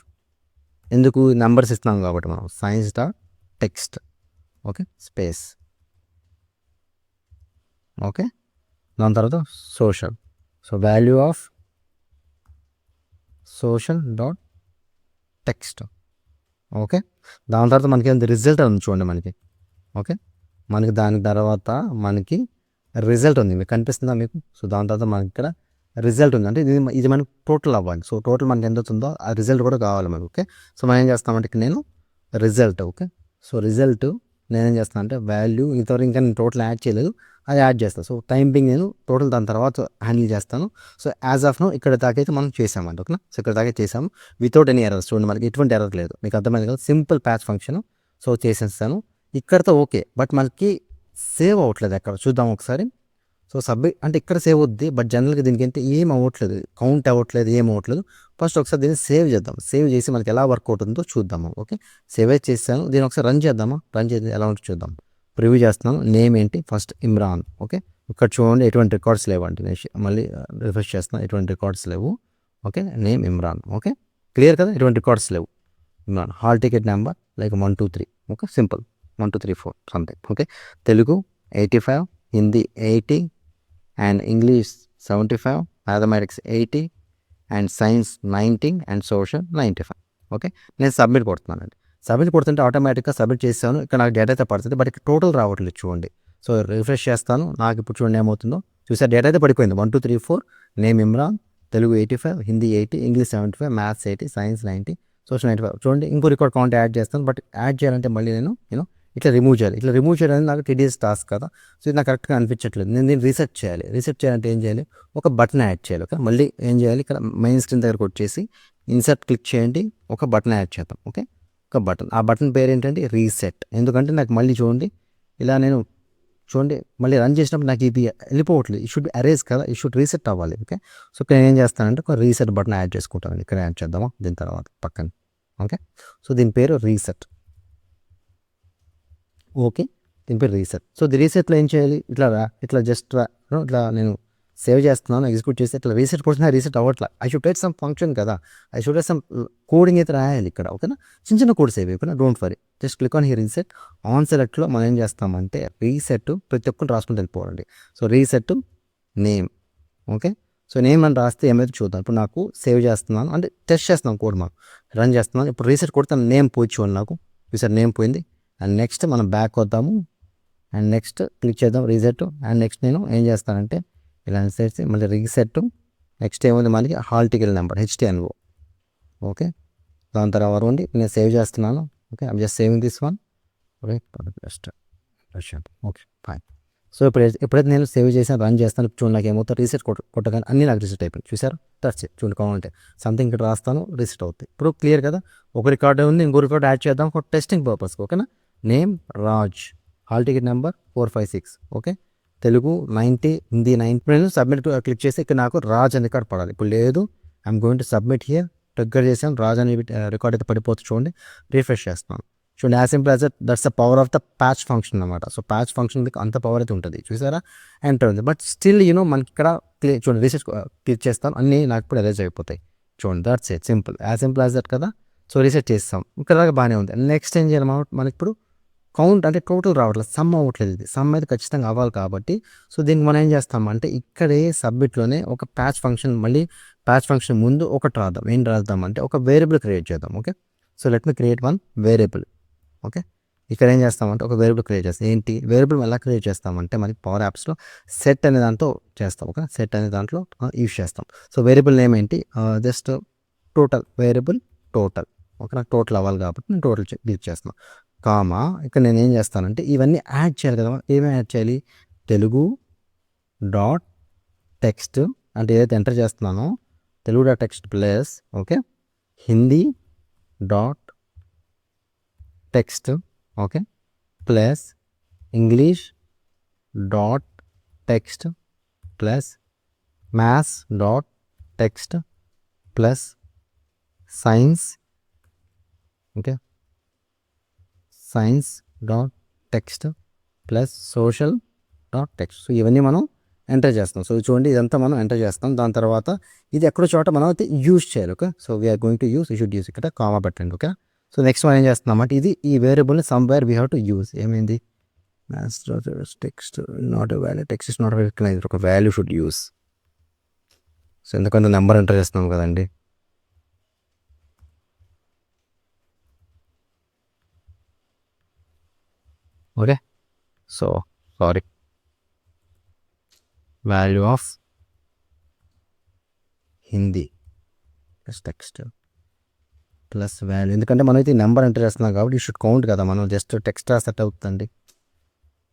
ఎందుకు నెంబర్స్ ఇస్తున్నాం కాబట్టి మనం science.text. Okay, space. ఓకే, దాని తర్వాత social. So value of social.text. Okay, దాని తర్వాత మనకి ఏంటి, రిజల్ట్ ఉంది చూడండి మనకి. ఓకే, మనకి దాని తర్వాత మనకి రిజల్ట్ ఉంది, మీకు కనిపిస్తుందా మీకు? సో దాని తర్వాత మనకి ఇక్కడ రిజల్ట్ ఉంది, అంటే ఇది మనకి టోటల్ అవ్వాలి. సో టోటల్ మనకి ఎంత అవుతుందో ఆ రిజల్ట్ కూడా కావాలి మనకి. ఓకే, సో మనం ఏం చేస్తామంటే నేను రిజల్ట్. ఓకే, సో రిజల్ట్ నేనేం చేస్తాను అంటే వాల్యూ, ఇంతవరకు ఇంకా నేను టోటల్ యాడ్ చేయలేదు, అది యాడ్ చేస్తాను. సో టైంపింగ్ నేను టోటల్ దాని తర్వాత హ్యాండిల్ చేస్తాను. సో యాజ్ ఆఫ్ నో ఇక్కడ దాకైతే మనం చేసామండి. ఓకేనా, సో ఇక్కడ దాకా చేసాము వితౌట్ ఎనీ ఎర్రర్స్. చూడండి మనకి ఎటువంటి ఎర్రర్ లేదు, మీకు అర్థమైంది కదా, సింపుల్ ప్యాచ్ ఫంక్షన్. సో చేసేస్తాను ఇక్కడతో. ఓకే, బట్ మనకి సేవ్ అవ్వట్లేదు ఎక్కడ, చూద్దాం ఒకసారి. సో సబ్మిట్ అంటే ఇక్కడ సేవ్ అవుద్ది, బట్ జనరల్గా దీనికి అయితే ఏం అవ్వట్లేదు, కౌంట్ అవ్వట్లేదు, ఏం అవ్వట్లేదు. ఫస్ట్ ఒకసారి దీన్ని సేవ్ చేద్దాం, సేవ్ చేసి మనకి ఎలా వర్క్ అవుతుందో చూద్దాము. ఓకే, సేవ్ అయితే చేస్తాను, దీన్ని ఒకసారి రన్ చేద్దామా, రన్ చేసి ఎలా ఉంటుందో చూద్దాం. ప్రివ్యూ చేస్తున్నాను, నేమ్ ఏంటి ఫస్ట్ ఇమ్రాన్. ఓకే, ఇక్కడ చూడండి ఎటువంటి రికార్డ్స్ లేవండి, నేను మళ్ళీ రిఫ్రెష్ చేస్తున్నాను, ఎటువంటి రికార్డ్స్ లేవు. Okay, name Imran. Okay, clear కదా, ఎటువంటి రికార్డ్స్ లేవు. Imran, hall ticket number like 1 2 3. Okay, simple 1 2 3 4 something. Okay, Telugu 85, Hindi 80, and English 75, mathematics 80, and science 90, and social 95. Okay, నేను సబ్మిట్ కొడుతున్నానండి. సబ్మిట్ కొడుతుంటే ఆటోమేటిక్గా సబ్మిట్ చేస్తాను, ఇక్కడ నాకు డేటా అయితే పడుతుంది, బట్ ఇక్కడ టోటల్ రావట్లేదు చూడండి. సో రిఫ్రెష్ చేస్తాను, నాకు ఇప్పుడు చూడండి ఏమవుతుందో చూసారు, డేటా అయితే పడిపోయింది. 1 2 3 4, name Imran, Telugu 85, Hindi 80, English 75, maths 80, science 90, social 95. చూడండి ఇంకో రికార్డ్ కౌంట్ యాడ్ చేస్తాను, బట్ యాడ్ చేయాలంటే మళ్ళీ నేను ఇట్లా రిమూవ్ చేయాలి. ఇట్లా రిమూవ్ చేయడానికి నాకు టీడీఎస్ టాస్క్ కదా, సో ఇది నాకు కరెక్ట్గా అనిపించట్లేదు. నేను దీన్ని రీసెట్ చేయాలి. రీసెట్ చేయాలంటే ఏం చేయాలి, ఒక బటన్ యాడ్ చేయాలి. ఓకే, మళ్ళీ ఏం చేయాలి, ఇక్కడ మెయిన్ స్క్రీన్ దగ్గరకు వచ్చేసి ఇన్సర్ట్ క్లిక్ చేయండి, ఒక బటన్ యాడ్ చేద్దాం. ఓకే, ఒక బటన్, ఆ బటన్ పేరు ఏంటంటే రీసెట్. ఎందుకంటే నాకు మళ్ళీ చూడండి ఇలా నేను చూడండి మళ్ళీ రన్ చేసినప్పుడు నాకు ఇది వెళ్ళిపోవట్లేదు. ఈ షుడ్ అరేజ్ కదా, ఈ షుడ్ రీసెట్ అవ్వాలి. ఓకే, సో ఇక్కడ నేను ఏం చేస్తానంటే ఒక రీసెట్ బటన్ యాడ్ చేసుకుంటాను. ఇక్కడ యాడ్ చేద్దామా దీని తర్వాత పక్కన. ఓకే, సో దీని పేరు రీసెట్. ఓకే, దీని పేరు రీసెట్. సో ది రీసెట్లో ఏం చేయాలి, ఇట్లా జస్ట్ ఇట్లా నేను సేవ్ చేస్తున్నాను, ఎగ్జిక్యూట్ చేస్తే ఇట్లా రీసెట్ కొట్టినా రీసెట్ అవ్వట్లా. I should take some function కదా, ఐ షుడ్ సమ్ కోడింగ్ అయితే రాయాలి ఇక్కడ. ఓకేనా, చిన్న కోడ్ సేవ్ అయిపోయినా don't worry, just click on here reset. On సెలెక్ట్లో మనం ఏం చేస్తామంటే రీసెట్ ప్రతి ఒక్కరు రాసుకుంటూ వెళ్ళిపోవాలండి. So reset name. Okay, so name అని రాస్తే ఏమైతే చూద్దాం. ఇప్పుడు నాకు సేవ్ చేస్తున్నాను అంటే టెస్ట్ చేస్తున్నాను కోడ్, మాకు రన్ చేస్తున్నాను. ఇప్పుడు రీసెట్ కొడితే నేమ్ పోయి చూడండి, నాకు ఈసారి నేమ్ పోయింది. అండ్ నెక్స్ట్ మనం బ్యాక్ వద్దాము, అండ్ నెక్స్ట్ క్లిక్ చేద్దాం రీసెట్. అండ్ నెక్స్ట్ నేను ఏం చేస్తానంటే ఇలా చేసి మళ్ళీ రీసెట్. నెక్స్ట్ ఏముంది మనకి hall ticket number HTNO. Okay, దాని తర్వాత ఉండి నేను సేవ్ చేస్తున్నాను. Okay, I'm just saving this one. Okay, okay fine. So ఎప్పుడైతే నేను సేవ్ చేసాను రన్ చేస్తాను, చూడండి నాకు ఏమవుతుంది, రీసెట్ కొట్టగానే అన్నీ నాకు రీసెట్ అయిపోయింది. చూసారు, టచ్ చూడండి కావాలంటే సంథింగ్ ఇక్కడ రాస్తాను, రీసెట్ అవుతుంది. ఇప్పుడు క్లియర్ కదా. ఒక రికార్డ్ ఉంది, ఇంకో రికార్డ్ యాడ్ చేద్దాం ఫర్ టెస్టింగ్ పర్పస్. ఓకేనా, name Raj, hall ticket number 456. Okay, Telugu 90, Hindi 90. నేను సబ్మిట్ క్లిక్ చేసి ఇక్కడ నాకు రాజ్ అని రికార్డ్ పడాలి. ఇప్పుడు లేదు, I'm going to submit here. Trigger చేసాను, రాజ్ అని రికార్డ్ అయితే పడిపోతుంది. చూడండి రిఫ్రెష్ చేస్తున్నాను. చూడండి as simple as that's the power of the patch function అనమాట. సో ప్యాచ్ ఫంక్షన్ అంత పవర్ అయితే ఉంటుంది, చూసారా, ఎంటర్ ఉంది. బట్ స్టిల్ మనకి ఇక్కడ చూడండి రీసెట్ క్లిక్ చేస్తాను, అన్నీ నాకు ఇప్పుడు అరేంజ్ అయిపోతాయి. చూడండి that's it, simple, as simple as that కదా. సో రీసెట్ చేస్తాం, ఇక్కడ దాకా బాగానే ఉంది. నెక్స్ట్ ఏం చేయాలి, మనకి ఇప్పుడు కౌంట్ అంటే టోటల్ రావట్లేదు, సమ్ అవ్వట్లేదు. ఇది సమ్ అయితే ఖచ్చితంగా అవ్వాలి కాబట్టి, సో దీనికి మనం ఏం చేస్తామంటే ఇక్కడే సబ్మిట్లోనే ఒక ప్యాచ్ ఫంక్షన్, మళ్ళీ ప్యాచ్ ఫంక్షన్ ముందు ఒకటి రాద్దాం. ఏం రాద్దాం అంటే ఒక వేరియబుల్ క్రియేట్ చేద్దాం. Okay, so let me create one variable. Okay, ఇక్కడ ఏం చేస్తామంటే ఒక వేరియబుల్ క్రియేట్ చేస్తాం. ఏంటి వేరియబుల్ ఎలా క్రియేట్ చేస్తామంటే మనకి పవర్ యాప్స్లో సెట్ అనే దాంతో చేస్తాం. ఓకే, సెట్ అనే దాంట్లో యూజ్ చేస్తాం. సో వేరియబుల్ నేమ్ ఏంటి, just total, variable total. Okay, నాకు టోటల్ అవ్వాలి కాబట్టి నేను టోటల్ క్లిక్ చేస్తాను. కామా, ఇక్కడ నేను ఏం చేస్తానంటే ఇవన్నీ యాడ్ చేయాలి కదా. ఏమేమి యాడ్ చేయాలి, తెలుగు డాట్ టెక్స్ట్ అంటే ఏదైతే ఎంటర్ చేస్తున్నానో Telugu dot text plus, okay, Hindi dot text, okay, plus English dot text plus maths dot text plus science, okay, science dot text plus social dot text. So ఇవన్నీ మనం ఎంటర్ చేస్తాం. సో చూడండి ఇదంతా మనం ఎంటర్ చేస్తాం. దాని తర్వాత ఇది ఎక్కడో చోట మనం అయితే యూజ్ చేయాలి. Okay, so we're going to use, you should use, ఇక్కడ కామా పెట్టండి. ఓకే, సో నెక్స్ట్ మనం ఏం చేస్తున్నాం అంటే ఈ వేరియబుల్ని somewhere we have to use. ఏమైంది, text not a value, text is not recognised, ఒక వాల్యూ షుడ్ యూస్. సో ఎందుకంటే నెంబర్ ఎంటర్ చేస్తున్నాం కదండి. Okay, so sorry, value of Hindi plus text plus value, ఎందుకంటే మనం అయితే నెంబర్ ఎంటర్ చేస్తున్నాం కాబట్టి యూ షుడ్ కౌంట్ కదా. మనం జస్ట్ టెక్స్ట్ రాసేట్ అవుతుందండి,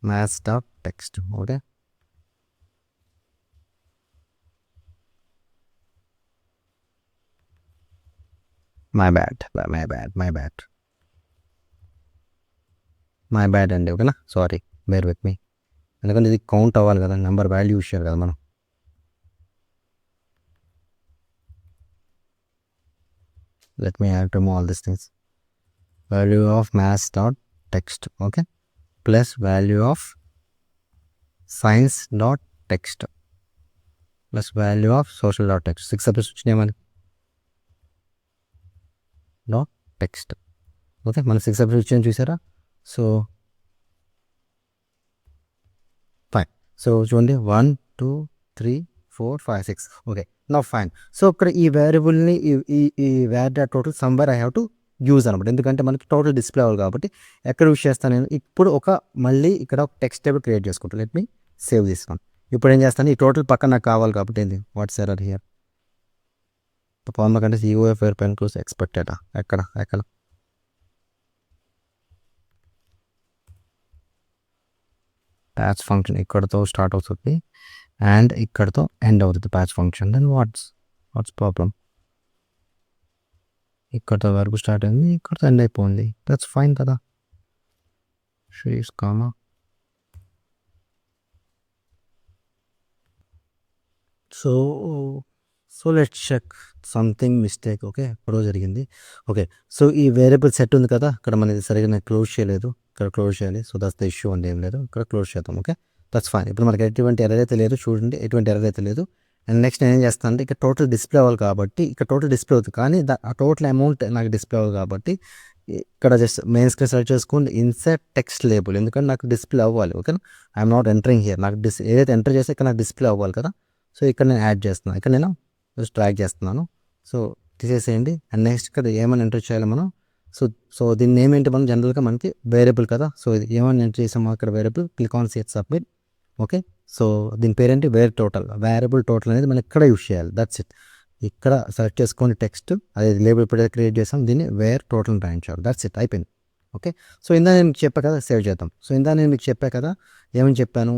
maths dot text. Okay, my bad అండి. ఓకేనా, సారీ, బేర్ విత్ మీ, ఎందుకంటే ఇది కౌంట్ అవ్వాలి కదా, నెంబర్ వాల్యూ యూస్ చేయాలి కదా మనం. Let me add remove all this things. Value of maths dot text, okay, plus value of science dot text plus value of social dot text. 6 subjects వచ్చినాయి మనకి డాట్ టెక్స్ట్. ఓకే, మన 6 సబ్జెక్ట్స్ వచ్చాయని చూసారా. సో ఫైన్, సో చూడండి 1 2 3 4 5 6. Okay, now fine. సో ఇక్కడ ఈ వేరియబుల్ని ఈ where dot total somewhere I have to use అనమాట, ఎందుకంటే మనకి టోటల్ డిస్ప్లే అవ్వాలి కాబట్టి. ఎక్కడ యూజ్ చేస్తాను నేను, ఇప్పుడు మళ్ళీ ఇక్కడ ఒక టెక్స్ట్ టేబుల్ క్రియేట్ చేసుకుంటాను. Let me save this one. ఇప్పుడు ఏం చేస్తాను, ఈ టోటల్ పక్కన నాకు కావాలి కాబట్టి ఏంది, వాట్స్ ఎర్రర్ హియర్, పర్ఫార్మర్ కంటే COF where pen close expected, ఎక్కడ ప్యాచ్ ఫంక్షన్ ఇక్కడతో స్టార్ట్ అవుతుంది అండ్ ఇక్కడతో ఎండ్ అవుతుంది patch function. Then what's problem, ఇక్కడతో వరకు స్టార్ట్ అయింది, ఇక్కడతో ఎండ్ అయిపోయింది, దట్స్ ఫైన్ కదా. She's comma so so let's check something mistake. Okay, ఎప్పుడో జరిగింది. ఓకే, సో ఈ వేరియబుల్ సెట్ ఉంది కదా, ఇక్కడ మనది సరిగ్గా నేను క్లోజ్ చేయలేదు, ఇక్కడ క్లోజ్ చేయాలి. సో దట్స్ ద ఇష్యూ అండి, ఏం లేదు, ఇక్కడ క్లోజ్ చేద్దాం. Okay, that's fine. ఇప్పుడు మనకి ఎటువంటి ఎర్రర్ అయితే లేదు, చూడండి, ఎటువంటి ఎర్రర్ అయితే లేదు. అండ్ నెక్స్ట్ నేను ఏం చేస్తాను అంటే, ఇక్కడ టోటల్ డిస్ప్లే అవ్వాలి కాబట్టి ఇక్కడ టోటల్ డిస్ప్లే అవుతుంది, కానీ ఆ టోటల్ అమౌంట్ నాకు డిస్ప్లే అవ్వాలి కాబట్టి ఇక్కడ జస్ట్ మెయిన్ స్క్రీన్ సెలెక్ట్ చేసుకోండి, ఇన్సర్ట్ టెక్స్ట్ లేబుల్, ఎందుకంటే నాకు డిస్ప్లే అవ్వాలి. ఓకేనా, ఐఎమ్ నాట్ ఎంటరింగ్ హియర్, నాకు ఏదైతే ఎంటర్ చేస్తే ఇక్కడ నాకు డిస్ప్లే అవ్వాలి కదా. సో ఇక్కడ నేను యాడ్ చేస్తున్నాను, ఇక్కడ నేను జస్ట్ ట్రాక్ చేస్తున్నాను. సో తీసేసేయండి. అండ్ నెక్స్ట్ ఇక్కడ ఏమైనా ఎంటర్ చేయాలి మనం. సో దీని నేమ్ ఏంటి, మనం జనరల్గా మనకి వేరియబుల్ కదా. సో ఇది ఏమైనా ఎంటర్ చేసామో అక్కడ variable, click on set submit. Okay, so దీని పేరేంటి, వేరియబుల్ టోటల్ అనేది మనం ఇక్కడ యూస్ చేయాలి. That's it. ఇక్కడ సెర్చ్ చేసుకోండి టెక్స్ట్, అదే లేబుల్ ఇప్పుడు క్రియేట్ చేసాం, దీన్ని వేర్ టోటల్ రాయించాలి. దట్స్ ఇట్, అయిపోయింది. ఓకే, సో ఇందా నేను మీకు చెప్పా కదా, సేవ్ చేద్దాం. సో ఇందా నేను మీకు చెప్పా కదా, ఏమని చెప్పాను,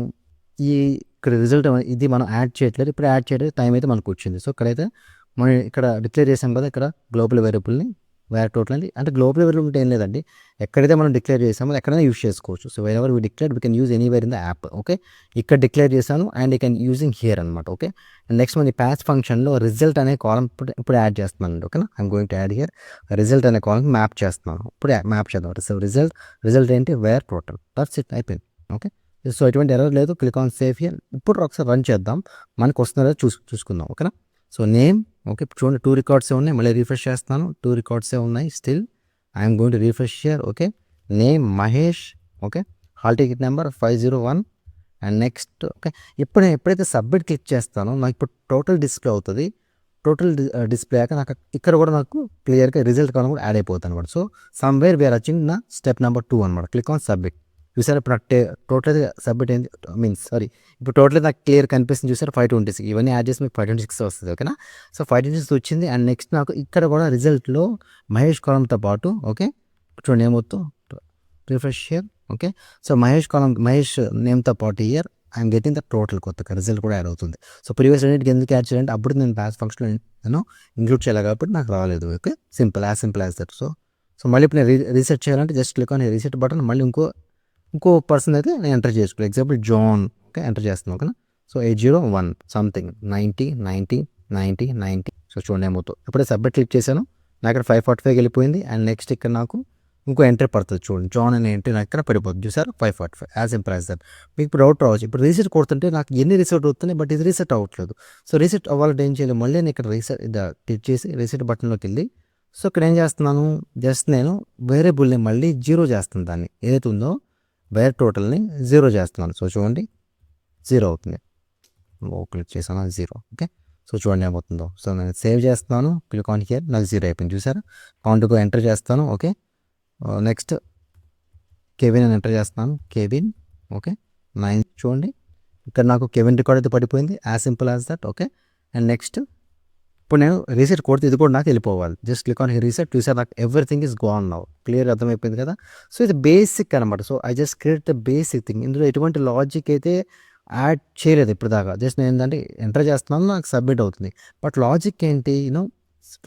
ఈ ఇక్కడ రిజల్ట్ ఇది మనం యాడ్ చేయట్లేదు, ఇప్పుడు యాడ్ చేయడానికి టైం అయితే మనకు వచ్చింది. సో ఇక్కడైతే మనం ఇక్కడ డిక్లేర్ చేసాం కదా, ఇక్కడ గ్లోబల్ వేరియబుల్ని వేర్ టోటల్ అని, అంటే గ్లోబల్ వేరియబుల్ ఉంటే ఏం లేదండి, ఎక్కడైతే మనం డిక్లేర్ చేసామో ఎక్కడైనా యూస్ చేసుకోవచ్చు. So ever we declare we can use anywhere in the app. Okay, ఇక్కడ డిక్లేర్ చేశాను and you can using here అనమాట. ఓకే, అండ్ నెక్స్ట్ మన ప్యాచ్ ఫంక్షన్లో రిజల్ట్ అనే కాలం ఇప్పుడు యాడ్ చేస్తున్నాను అండి. ఓకేనా, I'm going to add here result అనే కాలం మ్యాప్ చేస్తున్నాను. ఇప్పుడు మ్యాప్ చేద్దాం. సో రిజల్ట్ ఏంటి, వేర్ టోటల్. దట్స్ ఇట్, అయిపోయింది. ఓకే, సో ఎటువంటి ఎర్రర్ లేదు, క్లిక్ ఆన్ సేవ్ హియర్. ఇప్పుడు ఒకసారి రన్ చేద్దాం, మనకు వస్తుందో చూసుకుందాం. ఓకేనా, సో నేమ్, ఓకే, చూడండి 2 రికార్డ్సే ఉన్నాయి, మళ్ళీ రిఫ్రెష్ చేస్తాను, 2 రికార్డ్సే ఉన్నాయి still. I'm going to refresh here. Okay, name Mahesh. Okay, hall ticket number 501. And next okay, ఎప్పుడైతే సబ్మిట్ క్లిక్ చేస్తానో నాకు ఇప్పుడు టోటల్ డిస్ప్లే అవుతుంది. టోటల్ డిస్ప్లే అయ్యాక నాకు ఇక్కడ కూడా నాకు క్లియర్గా రిజల్ట్ కాలం కూడా యాడ్ అయిపోతుంది అనమాట. సో సమ్వేర్ వీఆర్ అచింగ్ నా స్టెప్ నెంబర్ 2 అనమాట. Click on submit. చూసారు ఇప్పుడు నాకు టోటల్ సబ్మిట్ అయింది, ఇప్పుడు టోటల్ నాకు క్లియర్ కనిపిస్తుంది. చూసారు 526, ఇవన్నీ యాడ్ చేసి మీకు 526 వస్తుంది. ఓకేనా, సో 526 వచ్చింది. అండ్ నెక్స్ట్ నాకు ఇక్కడ కూడా రిజల్ట్లో మహేష్ కాలంతో పాటు, ఓకే, చూడండి ఏమవుతుందో, refresh here. Okay, so Mahesh నేమ్తో పాటు here I'm getting the total కొత్తగా రిజల్ట్ కూడా యాడ్ అవుతుంది. సో ప్రీవియస్ రెండింటికి ఎందుకు యాడ్ చేయాలంటే అప్పుడు నేను బ్యాచ్ ఫంక్షన్లో నేను ఇంక్లూడ్ చేయాలి కాబట్టి నాకు రాలేదు. Okay, simple as that. So మళ్ళీ ఇప్పుడు నేను రీసెట్ చేయాలంటే just click on reset button, మళ్ళీ ఇంకో పర్సన్ అయితే నేను ఎంటర్ చేసుకోవాలి. Example John. ఓకే, ఎంటర్ చేస్తున్నాను. ఓకేనా, సో 801 సంథింగ్ 90. సో చూడండి ఏమవుతుంది, ఇప్పుడే సబ్మిట్ క్లిక్ చేశాను, నాకు ఇక్కడ 545 వెళ్ళిపోయింది. అండ్ నెక్స్ట్ ఇక్కడ నాకు ఇంకో ఎంట్రీ పడుతుంది, చూడండి జాన్ అనే ఎంట్రీ నాకు ఇక్కడ పడిపోతుంది. చూసారు 545, యాజ్ సింపుల్ యాజ్ దట్. మీకు ఇప్పుడు డౌట్ రావచ్చు, ఇప్పుడు రీసెట్ కొడుతుంటే నాకు ఎన్ని రీసెట్ అవుతున్నాయి, బట్ ఇది రీసెట్ అవ్వట్లేదు. సో రీసెట్ అవ్వాలంటే ఏం చేయాలి, మళ్ళీ నేను ఇక్కడ క్లిక్ చేసి రీసెట్ బటన్లోకి వెళ్ళి, సో ఇక్కడ ఏం చేస్తున్నాను, జస్ట్ నేను వేరియబుల్ని మళ్ళీ 0 చేస్తాను, దాన్ని ఏదైతే ఉందో వేర్ టోటల్ని 0 చేస్తున్నాను. సో చూడండి 0 అవుతుంది, క్లిక్ చేశాను 0. ఓకే, సో చూడండి ఏమవుతుందో. సో నేను సేవ్ చేస్తున్నాను, క్లిక్ ఆన్ హియర్, నాకు 0 అయిపోయింది. చూసారా, కౌంట్కు ఎంటర్ చేస్తాను. ఓకే, నెక్స్ట్ కెవిన్ అని ఎంటర్ చేస్తున్నాను, కెవిన్. ఓకే, 9 చూడండి, ఇక్కడ నాకు కెవిన్ రికార్డ్ అయితే పడిపోయింది, as simple as that. Okay, and next ఇప్పుడు నేను రీసెట్ కొడితే ఇది కూడా నాకు వెళ్ళిపోవాలి. Just click on reset. చూసారు, నాకు everything is gone now. Clear అర్థమైపోయింది కదా. సో ఇది బేసిక్ అనమాట. So I just create the basic thing. ఇందులో ఎటువంటి లాజిక్ అయితే యాడ్ చేయలేదు ఇప్పుడు దాకా. జస్ట్ నేను ఏంటంటే ఎంటర్ చేస్తున్నాను, నాకు సబ్మిట్ అవుతుంది. బట్ లాజిక్ ఏంటి,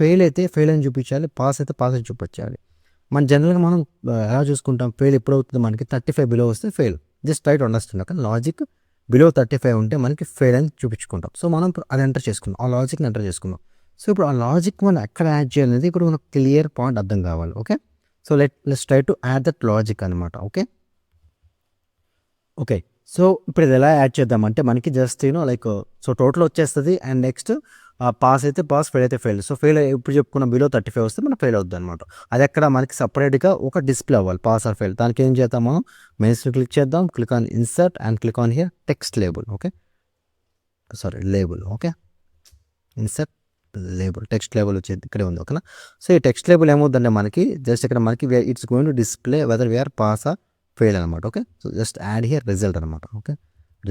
ఫెయిల్ అయితే ఫెయిల్ అని చూపించాలి, పాస్ అయితే పాస్ అని చూపించాలి. మన జనరల్గా మనం ఎలా చూసుకుంటాం, ఫెయిల్ ఎప్పుడు అవుతుంది, మనకి 35 బిలో వస్తే fail. Just try to understand. కానీ లాజిక్ బిలో 35 ఉంటే మనకి ఫెయిల్ అని చూపించుకుంటాం. సో మనం అది ఎంటర్ చేసుకున్నాం, ఆ లాజిక్ని ఎంటర్ చేసుకున్నాం. సో ఇప్పుడు ఆ లాజిక్ మనం ఎక్కడ యాడ్ చేయాలనేది ఇప్పుడు మనకు క్లియర్ పాయింట్ అర్థం కావాలి. Okay, so let's try to add that logic అనమాట. ఓకే, సో ఇప్పుడు ఇది ఎలా యాడ్ చేద్దామంటే మనకి జస్ట్ లైక్ సో టోటల్ వచ్చేస్తుంది. అండ్ నెక్స్ట్ పాస్ అయితే పాస్, ఫెయిల్ అయితే ఫెయిల్. సో ఫెయిల్ ఇప్పుడు చెప్పుకున్న బిలో 35 వస్తే మనం ఫెయిల్ అవుతుంది అనమాట. అది ఎక్కడ మనకి సపరేట్గా ఒక డిస్ప్లే అవ్వాలి, పాస్ ఆర్ ఫెయిల్. దానికి ఏం చేద్దాం, మనం మెయిన్స్ క్లిక్ చేద్దాం, click on insert and click on here text label. Okay, label. Okay, insert label, text label వచ్చేది ఇక్కడే ఉంది. ఓకేనా, సో ఈ టెక్స్ట్ లేబుల్ ఏమవుతుందంటే మనకి జస్ట్ ఇక్కడ మనకి it's going to display whether we're pass or fail అనమాట. Okay, so just add here result అనమాట. ఓకే,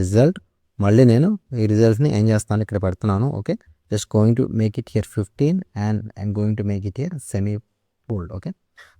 రిజల్ట్ మళ్ళీ నేను ఈ రిజల్ట్ని ఏం చేస్తాను, ఇక్కడ పెడుతున్నాను. Okay, just going to make it here 15 and I'm going to make it here semi bold. Okay,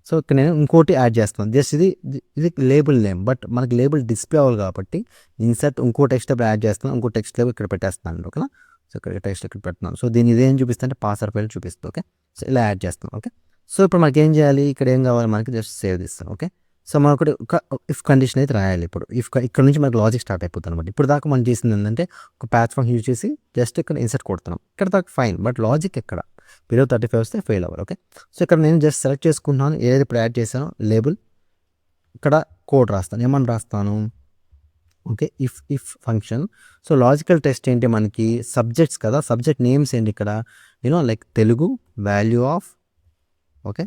so ఇక్కడ నేను ఇంకోటి యాడ్ చేస్తున్నాను. జస్ట్ ఇది లేబుల్ నేమ్, బట్ మనకి లేబుల్ డిస్ప్లే అవ్వాలి కాబట్టి ఇన్సర్ట్ ఇంకో టెక్స్ట్ లేబుల్ యాడ్ చేస్తున్నాను, ఇంకో టెక్స్ట్ లేబుల్ ఇక్కడ పెట్టేస్తున్నాను. ఓకేనా, సో ఇక్కడ టెక్స్ట్ ఇక్కడ పెడుతున్నాను. సో దీని ఇదేం చూపిస్తుంటే పాస్ ఆర్ ఫెయిల్ చూపిస్తుంది. ఓకే, సో ఇలా యాడ్ చేస్తాను. ఓకే, సో ఇప్పుడు మనకి ఏం చేయాలి, ఇక్కడ ఏం కావాలి, మనకి జస్ట్ సేవ్ చేస్తాను. ఓకే, సో మనకు ఒక ఇఫ్ కండిషన్ అయితే రాయాలి. ఇప్పుడు ఇక్కడ నుంచి మనకు లాజిక్ స్టార్ట్ అయిపోతుంది అనమాట. ఇప్పుడు దాకా మనం చేసింది ఏంటంటే ఒక ప్యాచ్ ఫంక్షన్ యూజ్ చేసి జస్ట్ ఇక్కడ ఇన్సర్ట్ కొడుతున్నాం. ఇక్కడ దాకా ఫైన్, బట్ లాజిక్ ఎక్కడ బిలో 35 వస్తే ఫెయిల్ అవ్వాలి. ఓకే, సో ఇక్కడ నేను జస్ట్ సెలెక్ట్ చేసుకుంటున్నాను ఏదైతే ఇప్పుడు యాడ్ చేశానో లేబుల్, ఇక్కడ కోడ్ రాస్తాను. ఏమని రాస్తాను? Okay, if function. So logical test ఏంటి మనకి? సబ్జెక్ట్స్ కదా, సబ్జెక్ట్ నేమ్స్ ఏంటి ఇక్కడ? Like Telugu value of. Okay,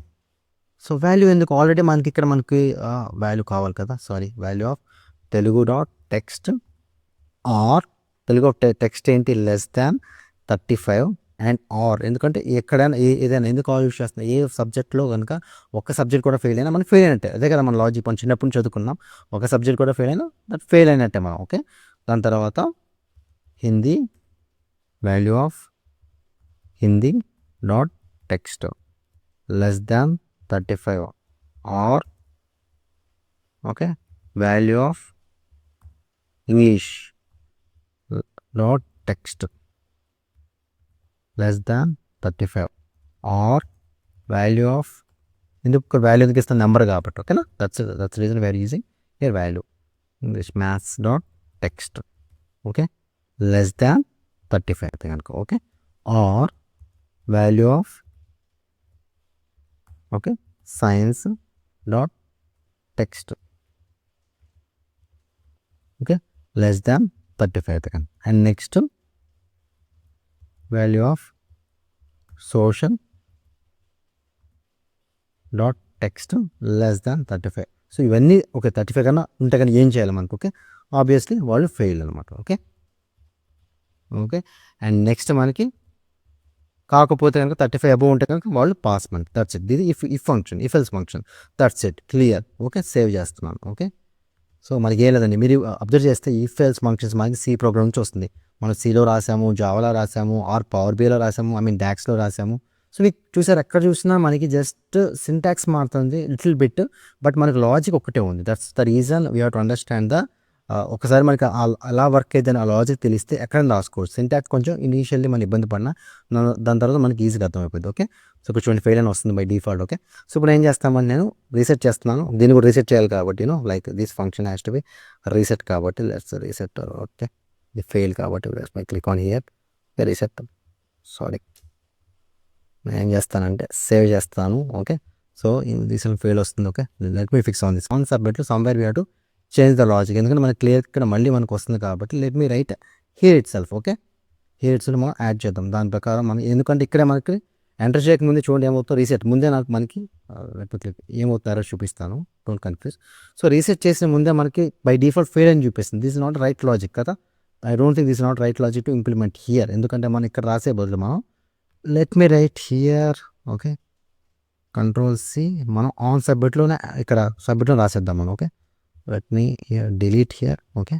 so value ఎందుకు? ఆల్రెడీ మనకి ఇక్కడ మనకి వాల్యూ కావాలి కదా, sorry, value of Telugu dot text are Telugu text ఏంటి లెస్ దాన్ 35 అండ్ ఆర్. ఎందుకంటే ఎక్కడైనా ఏదైనా ఎందుకు ఆర్ యూస్ చేస్తున్నాం? ఏ సబ్జెక్ట్లో కనుక ఒక సబ్జెక్ట్ కూడా ఫెయిల్ అయినా మనకి ఫెయిల్ అయినట్టే. అదే కదా మన లాజిక్. మనం చిన్నప్పుడు చదువుకున్నాం, ఒక సబ్జెక్ట్ కూడా ఫెయిల్ అయినా దట్ ఫెయిల్ అయినట్టే మనం. ఓకే, దాని తర్వాత Hindi value of Hindi dot text less than 35 or. Okay, value of English dot text less than 35 or value of, ఎందుకు వాల్యూ ఎందుకు ఇస్తాను? నెంబర్ కాబట్టి. ఓకేనా, that's reason we're using here value English maths dot text. Okay, less than 35 అయితే కనుక. Okay, or value of okay science dot text. Okay, less than 35 అయితే కనుక. And next value of social dot text less than 35. So ఇవన్నీ ఓకే 35 కన్నా ఉంటే కానీ ఏం చేయాలి మనకు? ఓకే, ఆబ్వియస్లీ వాళ్ళు ఫెయిల్ అనమాట. ఓకే, ఓకే, అండ్ నెక్స్ట్ మనకి కాకపోతే కనుక 35 అబోవ్ ఉంటే కనుక వాళ్ళు పాస్ మనకి. That's it. ఇది if function, if else function. That's it, clear. Okay, save చేస్తున్నాను. ఓకే, సో మనకి ఏం లేదండి, మీరు అబ్జర్వ్ చేస్తే ఇఫ్ ఎల్స్ ఫంక్షన్స్ మనకి సి ప్రోగ్రామ్ నుంచి వస్తుంది. మనం సిలో రాసాము, జావాలో రాసాము, ఆర్ పవర్ బిలో రాసాము, డాక్స్లో రాసాము. సో మీకు చూసారు, ఎక్కడ చూసినా మనకి జస్ట్ సింటాక్స్ మారుతుంది లిటిల్ బిట్, బట్ మనకి లాజిక్ ఒకటే ఉంది. That's the reason we have to understand the ఒకసారి మనకి అలా వర్క్ అయితే ఆ లాజిక్ తెలిస్తే ఎక్కడైనా రాసుకోవచ్చు. సింటాక్స్ కొంచెం ఇనీషియల్లీ మనం ఇబ్బంది పడినా దాని తర్వాత మనకి ఈజీగా అర్థమైపోయింది. ఓకే, సో ఇప్పుడు చూడండి ఫెయిల్ అని వస్తుంది బై డిఫాల్ట్. ఓకే, సో ఇప్పుడు ఏం చేస్తామని నేను రీసెట్ చేస్తున్నాను. దీన్ని కూడా రీసెట్ చేయాలి కాబట్టి like this function has to be reset కాబట్టి లెట్స్ రీసెట్. ఓకే, ఇది ఫెయిల్ కాబట్టి my click on here reset. Sorry, నేను ఏం చేస్తానంటే సేవ్ చేస్తాను. ఓకే, సో దిస్ ఫెయిల్ వస్తుంది. Okay, let me fix on this on సబ్మిట్లో somewhere we have to change the logic. ఎందుకంటే మనకి క్లియర్ ఇక్కడ మళ్ళీ మనకు వస్తుంది కాబట్టి let me write here itself. Okay, here itself మనం యాడ్ చేద్దాం దాని ప్రకారం. మనం ఎందుకంటే ఇక్కడే మనకి ఎంటర్ చేయకముందే చూడండి ఏమవుతుందో రీసెట్ ముందే నాకు మనకి ఏమవుతారో చూపిస్తాను, డోంట్ కన్ఫ్యూజ్. సో రీసెట్ చేసిన ముందే మనకి బై డిఫాల్ట్ ఫెయిల్ అని చూపిస్తుంది. This is not right logic కదా. I don't think this not right logic to implement here. ఎందుకంటే మనం ఇక్కడ రాసే బదులు మనం let me write here. Okay, control C, మనం ఆన్ సబ్మిట్లోనే ఇక్కడ సబ్మిట్లో రాసేద్దాం మనం. Okay, let me here delete here. Okay,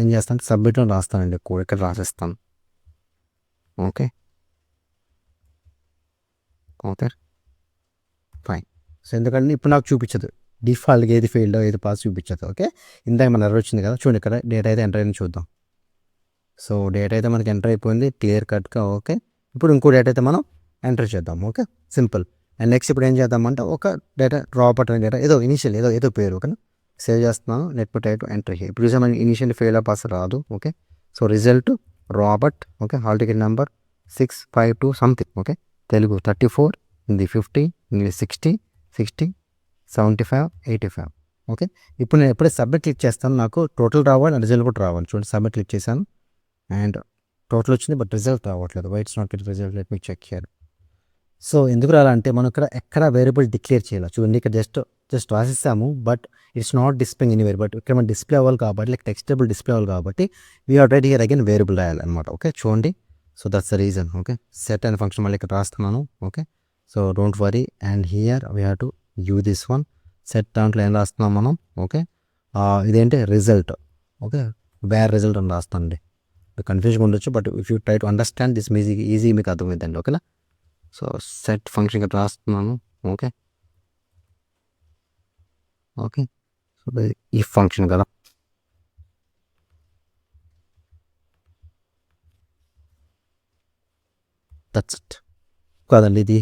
ఏం చేస్తాను సబ్మిట్లో రాస్తానండి, కోడ్ ఇక్కడ రాసేస్తాను. Okay, okay fine. సో ఎందుకంటే ఇప్పుడు నాకు చూపించదు డిఫాల్ట్గా ఏది ఫెయిల్డ్ ఏది పాస్ చూపించదు. ఓకే, ఇందాక మన ఎర్రర్ వచ్చింది కదా, చూడండి ఇక్కడ డేటా అయితే ఎంటర్ అయింది చూద్దాం. సో డేటా అయితే మనకి ఎంటర్ అయిపోయింది క్లియర్ కట్గా. ఓకే, ఇప్పుడు ఇంకో డేటా అయితే మనం ఎంటర్ చేద్దాం. Okay, simple. అండ్ నెక్స్ట్ ఇప్పుడు ఏం చేద్దామంటే ఒక డేటా డ్రాప్ అనే డేటా ఏదో ఇనిషియల్ ఏదో పేరు. ఓకేనా, సేవ్ చేస్తున్నాను. Net tight enter here. ఇప్పుడు చూసా మనకి ఇనిషియల్ ఫెయిల్ పాస్ రాదు. Okay, so result Robert. Okay, hall ticket number 652 something. Okay, Telugu 34, Hindi 50, English 60, 75, 85. Okay, ఇప్పుడు నేను ఎప్పుడైతే సబ్మిట్ క్లిక్ చేస్తాను నాకు టోటల్ రావాలి, రిజల్ట్ కూడా రావాలి. చూడండి సబ్మిట్ క్లిక్ చేశాను అండ్ టోటల్ వచ్చింది, బట్ రిజల్ట్ రావట్లేదు. Why it's not get result? Let me check here. So ఎందుకు రాలంటే మనం ఇక్కడ ఎక్కడ వేరియబుల్ డిక్లేర్ చేయాలి. చూడండి ఇక్కడ జస్ట్ రాసిస్తాము, but it's not displaying anywhere. But ఇక్కడ మనం డిస్ప్లే అవ్వాలి కాబట్టి, లైక్ టెక్స్టబుల్ డిస్ప్లే అవ్వాలి కాబట్టి we are write here again variable రాయాలన్నమాట. ఓకే, చూడండి, so that's the reason. Okay, set అనే ఫంక్షన్ మళ్ళీ ఇక్కడ రాస్తున్నాను. Okay, so don't worry and here we have to use this one. Set దాంట్లో ఏం రాస్తున్నాం మనం? ఓకే, ఇదేంటి రిజల్ట్. ఓకే, వేర్ రిజల్ట్ అని రాస్తానండి. కన్ఫ్యూజన్ ఉండొచ్చు, but if you try to understand this easy మీకు అర్థమైందండి. ఓకేనా, సో సెట్ ఫంక్షన్ ఇక్కడ రాస్తున్నాను. ఓకే, ఓకే, సో ఈ ఫంక్షన్ కదా. దట్స్ ఇట్ కాదండి, ఇది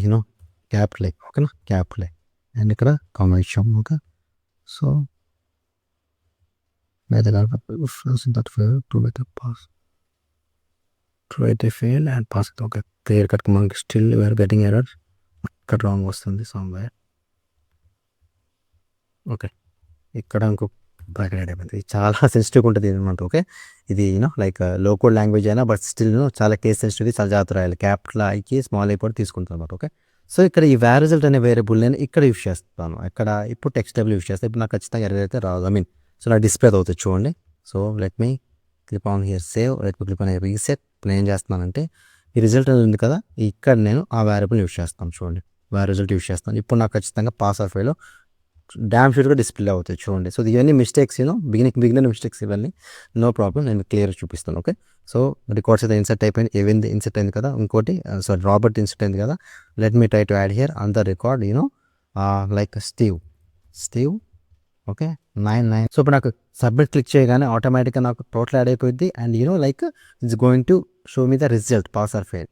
క్యాపిటల్. ఓకేనా, క్యాపిటల్ అండ్ ఇక్కడ కామా ఇచ్చాం. Okay, so method that fail to make a pass. Try to fail and pass it. Okay, clear cut మనకి still we are getting errors. ఇక్కడ రాంగ్ వస్తుంది somewhere. ఓకే, ఇక్కడ ఇంకో బ్రాకెట్ యాడ్ అయిపోయింది. ఇది చాలా సెన్సిటివ్ ఉంటుంది అనమాట. ఓకే, ఇది లైక్ లో కోడ్ లాంగ్వేజ్ అయినా బట్ స్టిల్ చాలా కేస్ సెన్సిటివ్, చాలా జాగ్రత్త రాయాలి. క్యాపిటల్ ఐకి స్మాల్ ఐ కూడా తీసుకుంటాను అనమాట. ఓకే, సో ఇక్కడ ఈ వేర్ రిజల్ట్ అనే వేరియబుల్ నేను ఇక్కడ యూస్ చేస్తాను. ఇక్కడ ఇప్పుడు టెక్స్ట్ టేబుల్ యూస్ చేస్తాను. ఇప్పుడు నాకు ఖచ్చితంగా ఎర్రర్ అయితే రాదు. ఐ మీన్ సో నా డిస్ప్లే అవుతుంది చూడండి. So let me clip on here save, let me clip on reset. ఇప్పుడు ఏం చేస్తున్నానంటే ఈ రిజల్ట్ అనేది ఉంది కదా, ఇక్కడ నేను ఆ వేరియబుల్ యూస్ చేస్తాను. చూడండి, వేర్ రిజల్ట్ యూస్ చేస్తాను. ఇప్పుడు నాకు ఖచ్చితంగా పాస్ ఆర్ ఫైలో డ్యామ్ షూట్గా డిస్ప్లే అవుతాయి చూడండి. సో ఇవన్నీ మిస్టేక్స్ బిగిన మిస్టేక్స్ ఇవన్నీ నో ప్రాబ్లం, నేను క్లియర్ చూపిస్తాను. ఓకే, సో రికార్డ్స్ అయితే ఇన్సర్ట్ అయిపోయింది, ఏవింది ఇన్సర్ట్ అయింది కదా, ఇంకోటి సారీ రాబర్ట్ ఇన్సర్ట్ అయింది కదా. Let me try to add here on the record like Steve. Okay, 9. So ఇప్పుడు నాకు సబ్మిట్ క్లిక్ చేయగానే ఆటోమేటిక్గా నాకు టోటల్ యాడ్ అయిపోయింది. And like it's going to show me the result pass or fail.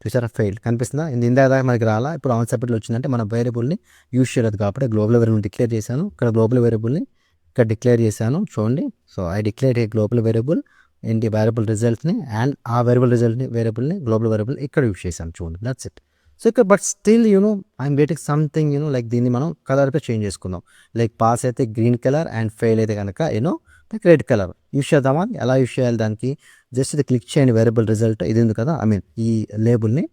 చూసారా, ఫెయిల్ కనిపిస్తుందా? ఇందాక మనకి రాలా, ఇప్పుడు ఆన్ సబ్మిట్లో వచ్చిందంటే మన వేరియబుల్ని యూజ్ చేయలేదు కాబట్టి గ్లోబల్ వేరియబుల్ డిక్లేర్ చేశాను. ఇక్కడ గ్లోబల్ వేరియబుల్ని ఇక్కడ డిక్లేర్ చేశాను చూడండి. So I declare a global variable ఏంటి వేరియబుల్ రిజల్ట్ని, అండ్ ఆ వేరియబుల్ రిజల్ట్ని వేరియబుల్ని గ్లోబల్ వేరియబుల్ ఇక్కడ యూజ్ చేశాను చూడండి. That's it. సో ఇక్కడ but still I'm waiting something like దీన్ని మనం కలర్పై చేంజ్ చేసుకుందాం. లైక్ పాస్ అయితే గ్రీన్ కలర్ అండ్ ఫెయిల్ అయితే కనుక లైక్ రెడ్ కలర్ యూజ్ చేద్దామా? ఎలా యూజ్ చేయాలి దానికి? జస్ట్ ఇది క్లిక్ చేయండి, వేరియబుల్ రిజల్ట్ ఇది ఉంది కదా, ఐ మీన్ ఈ లేబుల్ని.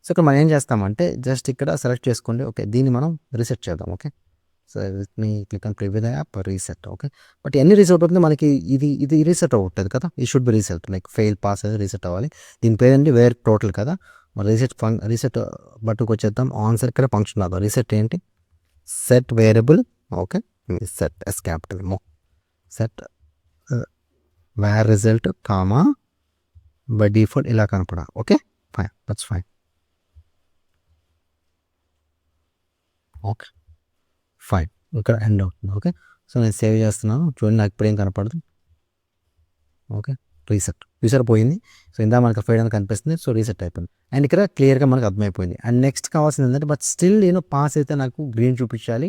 సో ఇక్కడ మనం ఏం చేస్తామంటే జస్ట్ ఇక్కడ సెలెక్ట్ చేసుకోండి. ఓకే, దీన్ని మనం రీసెట్ చేద్దాం. Okay, so with me click on preview the app reset. Okay, but ఎన్ని రీసెట్ అవుతుంది మనకి? ఇది రీసెట్ అవుతుంది కదా, ఈ should be reset. Like fail pass అయితే రీసెట్ అవ్వాలి. దీని పేరండి వేర్ టోటల్ కదా. రీసెట్ బట్టుకు వచ్చేద్దాం. ఆన్సర్ ఇక్కడ ఫంక్షన్ రాదు. రీసెట్ ఏంటి? Set variable. Okay, set S capital set var result comma by default ఇలా కనపడా. Okay, fine, that's fine. Okay, fine, ఇక్కడ ఎండ్ అవుతుంది. ఓకే, సో నేను సేవ్ చేస్తున్నాను చూడండి, నాకు ఇప్పుడు ఏం కనపడదు. ఓకే, రీసెట్ పోయింది. సో ఇందా మనకు ఫెయిల్ అని కనిపిస్తుంది. సో రీసెట్ అయిపోయింది అండ్ ఇక్కడ క్లియర్గా మనకు అర్థమైపోయింది. అండ్ నెక్స్ట్ కావాల్సింది ఏంటంటే బట్ స్టిల్ పాస్ అయితే నాకు గ్రీన్ చూపించాలి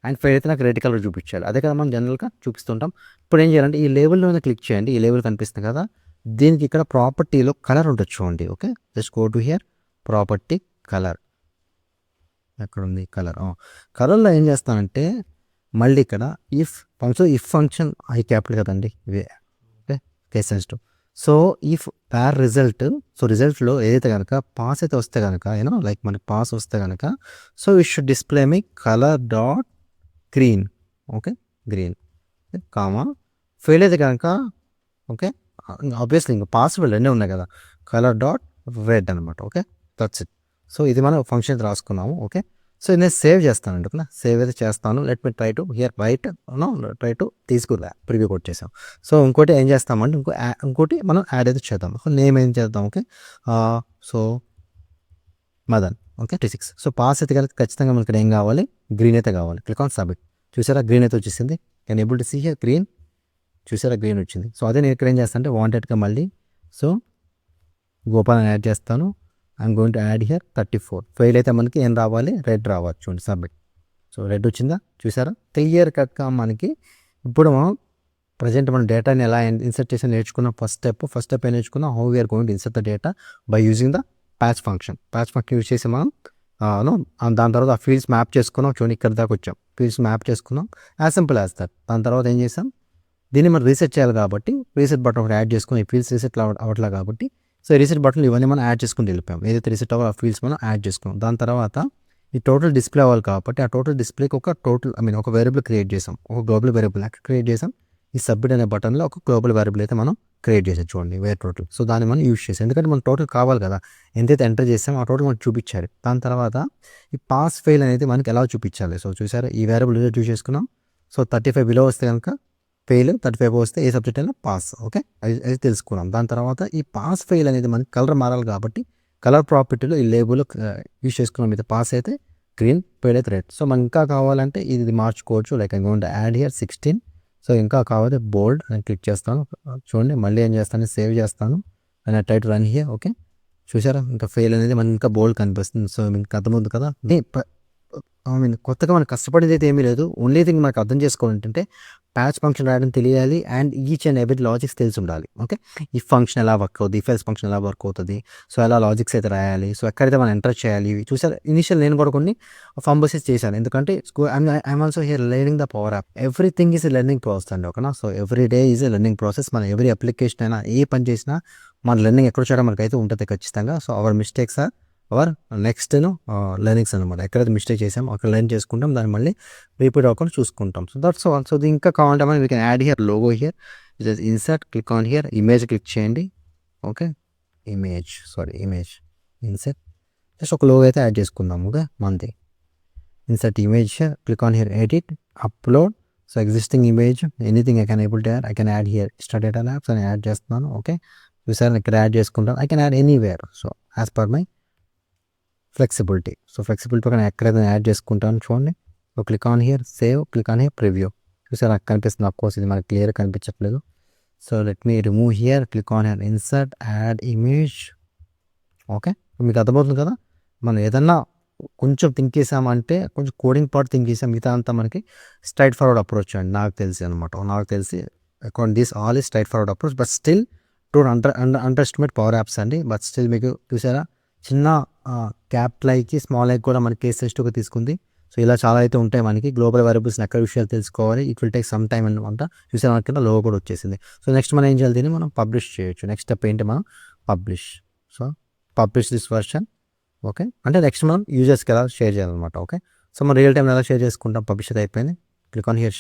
అండ్ ఫెయిల్ అయితే నాకు రెడ్ కలర్ చూపించాలి. అదే కదా మనం జనరల్గా చూపిస్తుంటాం. ఇప్పుడు ఏం చేయాలంటే ఈ లేబుల్లో క్లిక్ చేయండి. ఈ లేబుల్ కనిపిస్తుంది కదా, దీనికి ఇక్కడ ప్రాపర్టీలో కలర్ ఉంటుంది చూడండి. Okay, just go to hear property colour. ఎక్కడ ఉంది కలర్? కలర్లో ఏం చేస్తానంటే మళ్ళీ ఇక్కడ ఇఫ్ ఫంక్షన్ ఐ క్యాపిటల్ కదండి ఇవే. Okay, case sensitive. So if var result, so రిజల్ట్లో ఏదైతే కనుక పాస్ అయితే వస్తే కనుక లైక్ మనకి పాస్ వస్తే కనుక so it should display me colour dot green. Okay, green comma fail అయితే కనుక ఓకే ఆబ్వియస్లీ ఇంకా పాసిబుల్ రెండే ఉన్నాయి కదా, కలర్ డాట్ రెడ్ అనమాట. Okay, that's it. సో ఇది మనం ఫంక్షన్ రాసుకున్నాము. ఓకే, సో నేను సేవ్ చేస్తానండి. ఓకేనా, సేవ్ అయితే చేస్తాను. Let me try to hear right try to తీసుకురా ప్రివ్యూ కొట్ చేసాం. సో ఇంకోటి ఏం చేస్తామంటే ఇంకోటి మనం యాడ్ అయితే చేద్దాం. సో నేమ్ ఏం చేద్దాం? Okay, so Madan. Okay, 26. So pass అయితే కనుక ఖచ్చితంగా మనకి ఏం కావాలి? గ్రీన్ అయితే కావాలి. Click on submit. చూసారా, గ్రీన్ అయితే వచ్చేసింది. Can able to see here green. చూసారా, గ్రీన్ వచ్చింది. సో అదే నేను ఇక్కడ ఏం చేస్తాను అంటే వాంటెడ్గా మళ్ళీ సో గోపాల్ యాడ్ చేస్తాను. I'm going to add here 34. Fail అయితే మనకి ఏం రావాలి? రెడ్ రావాలి. చూడండి, సబ్మిట్. సో రెడ్ వచ్చిందా? చూసారా, క్లియర్ కట్గా మనకి. ఇప్పుడు మనం ప్రజెంట్ మనం డేటాని ఎలా ఇన్సర్ట్ చేసి నేర్చుకున్నాం. ఫస్ట్ స్టెప్ ఏం నేర్చుకున్నాం? How we are going to insert the data by using the patch function use చేసి మనం దాని తర్వాత ఆ ఫీల్డ్స్ మ్యాప్ చేసుకున్నాం. చూడండి, ఇక్కడ దాకా వచ్చాం. ఫీల్డ్స్ మ్యాప్ చేసుకున్నాం, యాజ్ సింపుల్ యాజ్ దట్. దాని తర్వాత ఏం చేసాం? దీన్ని మనం రీసెట్ చేయాలి కాబట్టి రీసెట్ బటన్ ఒకటి యాడ్ చేసుకుని, ఈ ఫీల్డ్స్ రీసెట్ అవ్వట్లేదు కాబట్టి సో రీసెట్ బటన్ ఇవన్నీ మనం యాడ్ చేసుకుని వెళ్ళిపోయాం. ఏదైతే రీసెట్ అవ్వాలో ఆ ఫీల్డ్స్ మనం యాడ్ చేసుకున్నాం. దాని తర్వాత ఈ టోటల్ డిస్ప్లే అవ్వాలి కాబట్టి ఆ టోటల్ డిస్ప్లేకి ఒక వేరియబుల్ క్రియేట్ చేసాం. ఒక గ్లోబల్ వేరియబుల్ క్రియేట్ చేసాం. ఈ సబ్మిట్ అనే బటన్లో ఒక గ్లోబల్ వేరియబుల్ అయితే మనం క్రియేట్ చేసాం. చూడండి, వేర్ టోటల్. సో దాన్ని మనం యూజ్ చేసాం, ఎందుకంటే మనం టోటల్ కావాలి కదా. ఎంతైతే ఎంటర్ చేసాం ఆ టోటల్ మనకు చూపించాలి. దాని తర్వాత ఈ పాస్ ఫెయిల్ అనేది మనకి ఎలా చూపించాలి? సో చూసారా, ఈ వేరియబుల్ యూజ్ చేసుకున్నాం. సో 35 బిలో వస్తే కనుక ఫెయిల్, 35 వస్తే ఏ సబ్జెక్ట్ అయినా పాస్. ఓకే, అది తెలుసుకున్నాం. దాని తర్వాత ఈ పాస్ ఫెయిల్ అనేది మనకి కలర్ మారాలి కాబట్టి కలర్ ప్రాపర్టీలో ఈ లేబుల్ యూజ్ చేసుకున్నాం. మీద పాస్ అయితే గ్రీన్, ఫెయిల్ అయితే రెడ్. సో మనం ఇంకా కావాలంటే ఇది మార్చుకోవచ్చు. Like I going to add here 16. So ఇంకా కావాలి బోల్డ్ అని క్లిక్ చేస్తాను. చూడండి, మళ్ళీ ఏం చేస్తాను? సేవ్ చేస్తాను and I try to run here. Okay, చూసారా, ఇంకా ఫెయిల్ అనేది మనకి ఇంకా బోల్డ్ కనిపిస్తుంది. సో మీకు అర్థమవుతుంది కదా. కొత్తగా మనం కష్టపడేది అయితే ఏమీ లేదు. ఓన్లీ థింగ్ మనకు అర్థం చేసుకోవాలంటే ప్యాచ్ ఫంక్షన్ రాయడం తెలియాలి and each and every logics తెలిసి ఉండాలి. ఓకే. ఈ ఫంక్షన్ ఎలా వర్క్ అవుద్ది, ఇఫ్ ఎల్స్ ఫంక్షన్ ఎలా వర్క్ అవుతుంది, సో ఎలా లాజిక్స్ అయితే రాయాలి, సో ఎక్కడైతే మనం ఎంటర్ చేయాలి ఇవి చూసారు. ఇనిషియల్ నేను కూడా కొన్ని ఫంబసెస్ చేశాను. ఎందుకంటే I'm also here learning the power app. Everything is a learning process అండి. ఓకేనా. So every day is a learning process. మనం ఎవ్రీ అప్లికేషన్ అయినా ఏ పని చేసినా మన లెర్నింగ్ ఎక్కడ చేయడం మనకైతే ఉంటుంది ఖచ్చితంగా. So our mistakes are our next learnings అనమాట. ఎక్కడైతే మిస్టేక్ చేసామో అక్కడ లెర్న్ చేసుకుంటాం, దాన్ని మళ్ళీ రిపీట్ అవ్వకుండా చూసుకుంటాం. So that's all. సో ఇది ఇంకా కావాలంటే మనం we can add here logo here, just insert, click on here, image click చేయండి. ఓకే. ఇమేజ్ ఇన్సర్ట్, జస్ట్ ఒక లోగో అయితే యాడ్ చేసుకుందాం. ఓకే. మనది insert image, click on here, edit, upload. So existing image anything I can able to add. I can add here star data labs అని యాడ్ చేస్తున్నాను. ఓకే. చూసారు ఇక్కడ యాడ్ చేసుకుంటాను. I can add anywhere. So as per my flexibility. So flexibility పక్కన ఎక్కడైతే యాడ్ చేసుకుంటాను చూడండి. So click on here, save, click on here, preview. చూసారు నాకు కనిపిస్తుంది. ఆఫ్ కోర్స్ ఇది మనకు క్లియర్ కనిపించట్లేదు. So let me remove here, click on here, insert, add image. Okay. మీకు అర్థమవుతుంది కదా. మనం ఏదన్నా కొంచెం థింక్ చేసామంటే కొంచెం కోడింగ్ పార్ట్ థింక్ చేసాం, మిగతా అంతా మనకి స్ట్రైట్ ఫార్వర్డ్ అప్రోచ్ అండి. నాకు తెలిసి అనమాట. నాకు తెలిసి according this all is straight forward approach. But still under estimate power apps అండి. బట్ స్టిల్ మీకు చూసారా చిన్న క్యాపిటల్ ఐకి స్మాల్ ఐకి కూడా మనకి కేస్ సెన్సిటివ్గా తీసుకుంది. సో ఇలా చాలా అయితే ఉంటాయి మనకి. గ్లోబల్ వేరియబుల్స్ని ఎక్కడ విషయాలు తెలుసుకోవాలి, it will take some time అనమాట. చూసారా మనకి కింద లోగో కూడా వచ్చేసింది. సో నెక్స్ట్ మనం ఏం చేయాలి, దీన్ని మనం పబ్లిష్ చేయొచ్చు. నెక్స్ట్ స్టెప్ ఏంటి, మనం publish. So publish this version. Okay. అంటే నెక్స్ట్ మనం యూజర్స్కి ఎలా షేర్ చేయాలన్నమాట. ఓకే. సో మనం రియల్ టైంలో ఎలా షేర్ చేసుకుంటాం, పబ్లిష్ అయితే అయిపోయింది. Click on here,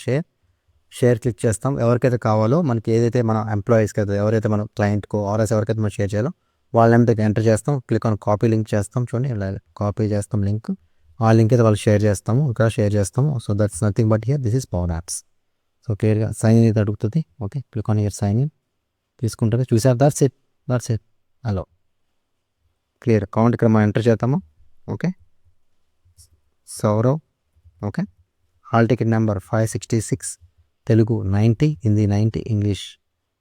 share click చేస్తాం. ఎవరికైతే కావాలో మనకి, ఏదైతే మన ఎంప్లాయీస్కి అయితే, ఎవరైతే మన క్లయింట్కో ఆర్ఎస్ ఎవరికైతే మనం షేర్ చేయాలో వాళ్ళ నేమ్ దగ్గర ఎంటర్ చేస్తాం. క్లిక్ ఆన్ కాపీ లింక్ చేస్తాం. చూడండి ఇలా కాపీ చేస్తాం లింక్. ఆ లింక్ అయితే వాళ్ళు షేర్ చేస్తాము, ఇక్కడ షేర్ చేస్తాము. So that's nothing but here this is power apps. So క్లియర్గా సైన్ ఇన్ అయితే అడుగుతుంది. Okay. Click on here, sign in తీసుకుంటుంది. చూసారు, that's it hello clear. Account ఇక్కడ మనం ఎంటర్ చేస్తాము. Okay. Sourav. Okay. Hall ticket number 566, Telugu 90, Hindi 90, English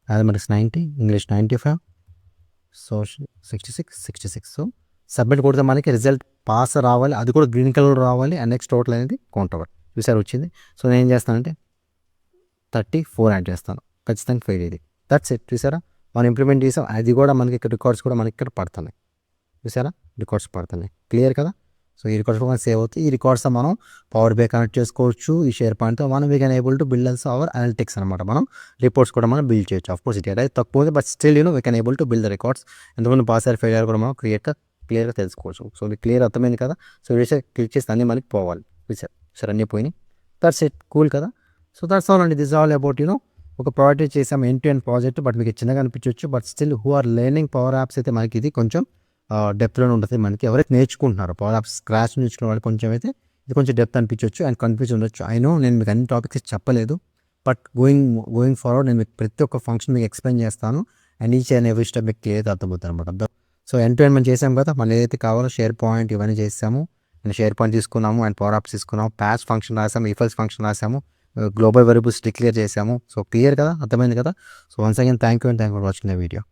mathematics 90, English 95, social 66. So submit కొడితే మనకి రిజల్ట్ పాస్ రావాలి, అది కూడా గ్రీన్ కలర్ రావాలి. అండ్ నెక్స్ట్ టోటల్ అనేది కౌంట్ అవ్వాలి. చూసారు వచ్చింది. సో నేను ఏం చేస్తానంటే 34 యాడ్ చేస్తాను. ఖచ్చితంగా ఫెయిల్ ఇది. That's it. చూసారా మనం ఇంప్లిమెంట్ చేసాం. అది కూడా మనకి ఇక్కడ రికార్డ్స్ కూడా మనకి ఇక్కడ పడుతున్నాయి. చూసారా రికార్డ్స్ పడుతున్నాయి. క్లియర్ కదా. సో ఈ రికార్డ్స్ కూడా సేవ్ అవుతాయి. ఈ రికార్డ్స్ మనం పవర్ బై కనెక్ట్ చేసుకోవచ్చు. ఈ షేర్ పాయింట్తో మనం we can able to build also our analytics అనమాట. మనం రిపోర్ట్స్ కూడా మనం బిల్డ్ చేయొచ్చు. ఆఫ్ కోర్స్ ఇది తక్కువ ఉంది, but still we can able to build the records. ఎంతమంది పాస్ అయ్యారు, ఫెయిల్ అయ్యారు కూడా మనం క్లియర్గా తెలుసుకోవచ్చు. సో ఇది క్లియర్ అర్థమైంది కదా. సో వీడియో క్లిక్ చేస్తే అన్నీ మనకి పోవాలి. సరే అన్నీ పోయినాయి. That's it. కూల్ కదా. సో దట్స్ ఆల్ అండి. దిస్ ఆల్ అబౌట్ ఒక ప్రాజెక్ట్ చేసాం, end to end project. But మీకు చిన్నగా అనిపించవచ్చు, but still who are learning power apps అయితే మనకి ఇది కొంచెం డెప్త్లోనే ఉంటుంది. మనకి ఎవరైతే నేర్చుకుంటున్నారో పవర్ యాప్స్ స్క్రాచ్ నేర్చుకునే వాళ్ళు కొంచెం అయితే ఇది కొంచెం డెప్త్ అనిపించవచ్చు అండ్ కన్ఫ్యూజ్ ఉండొచ్చు. నేను మీకు అన్ని టాపిక్స్ చెప్పలేదు, బట్ గోయింగ్ ఫార్వర్డ్ నేను మీకు ప్రతి ఒక్క ఫంక్షన్ మీకు ఎక్స్ప్లెయిన్ చేస్తాను. And each and every step మీకు క్లియర్ అర్థమవుతుంది అనమాట. సో ఎండ్ టు ఎండ్ మనం చేసాం కదా. మనం ఏదైతే కావాలో షేర్ పాయింట్ ఇవన్నీ చేసాము. అండ్ షేర్ పాయింట్ తీసుకున్నాము అండ్ పవర్ యాప్స్ తీసుకున్నాము. ప్యాచ్ ఫంక్షన్ రాసాము, ఇఫ్ ఎల్స్ ఫంక్షన్ రాసాము, గ్లోబల్ వేరియబుల్స్ డిక్లేర్ చేసాము. సో క్లియర్ కదా, అర్థమైంది కదా. So once again thank you for watching the video.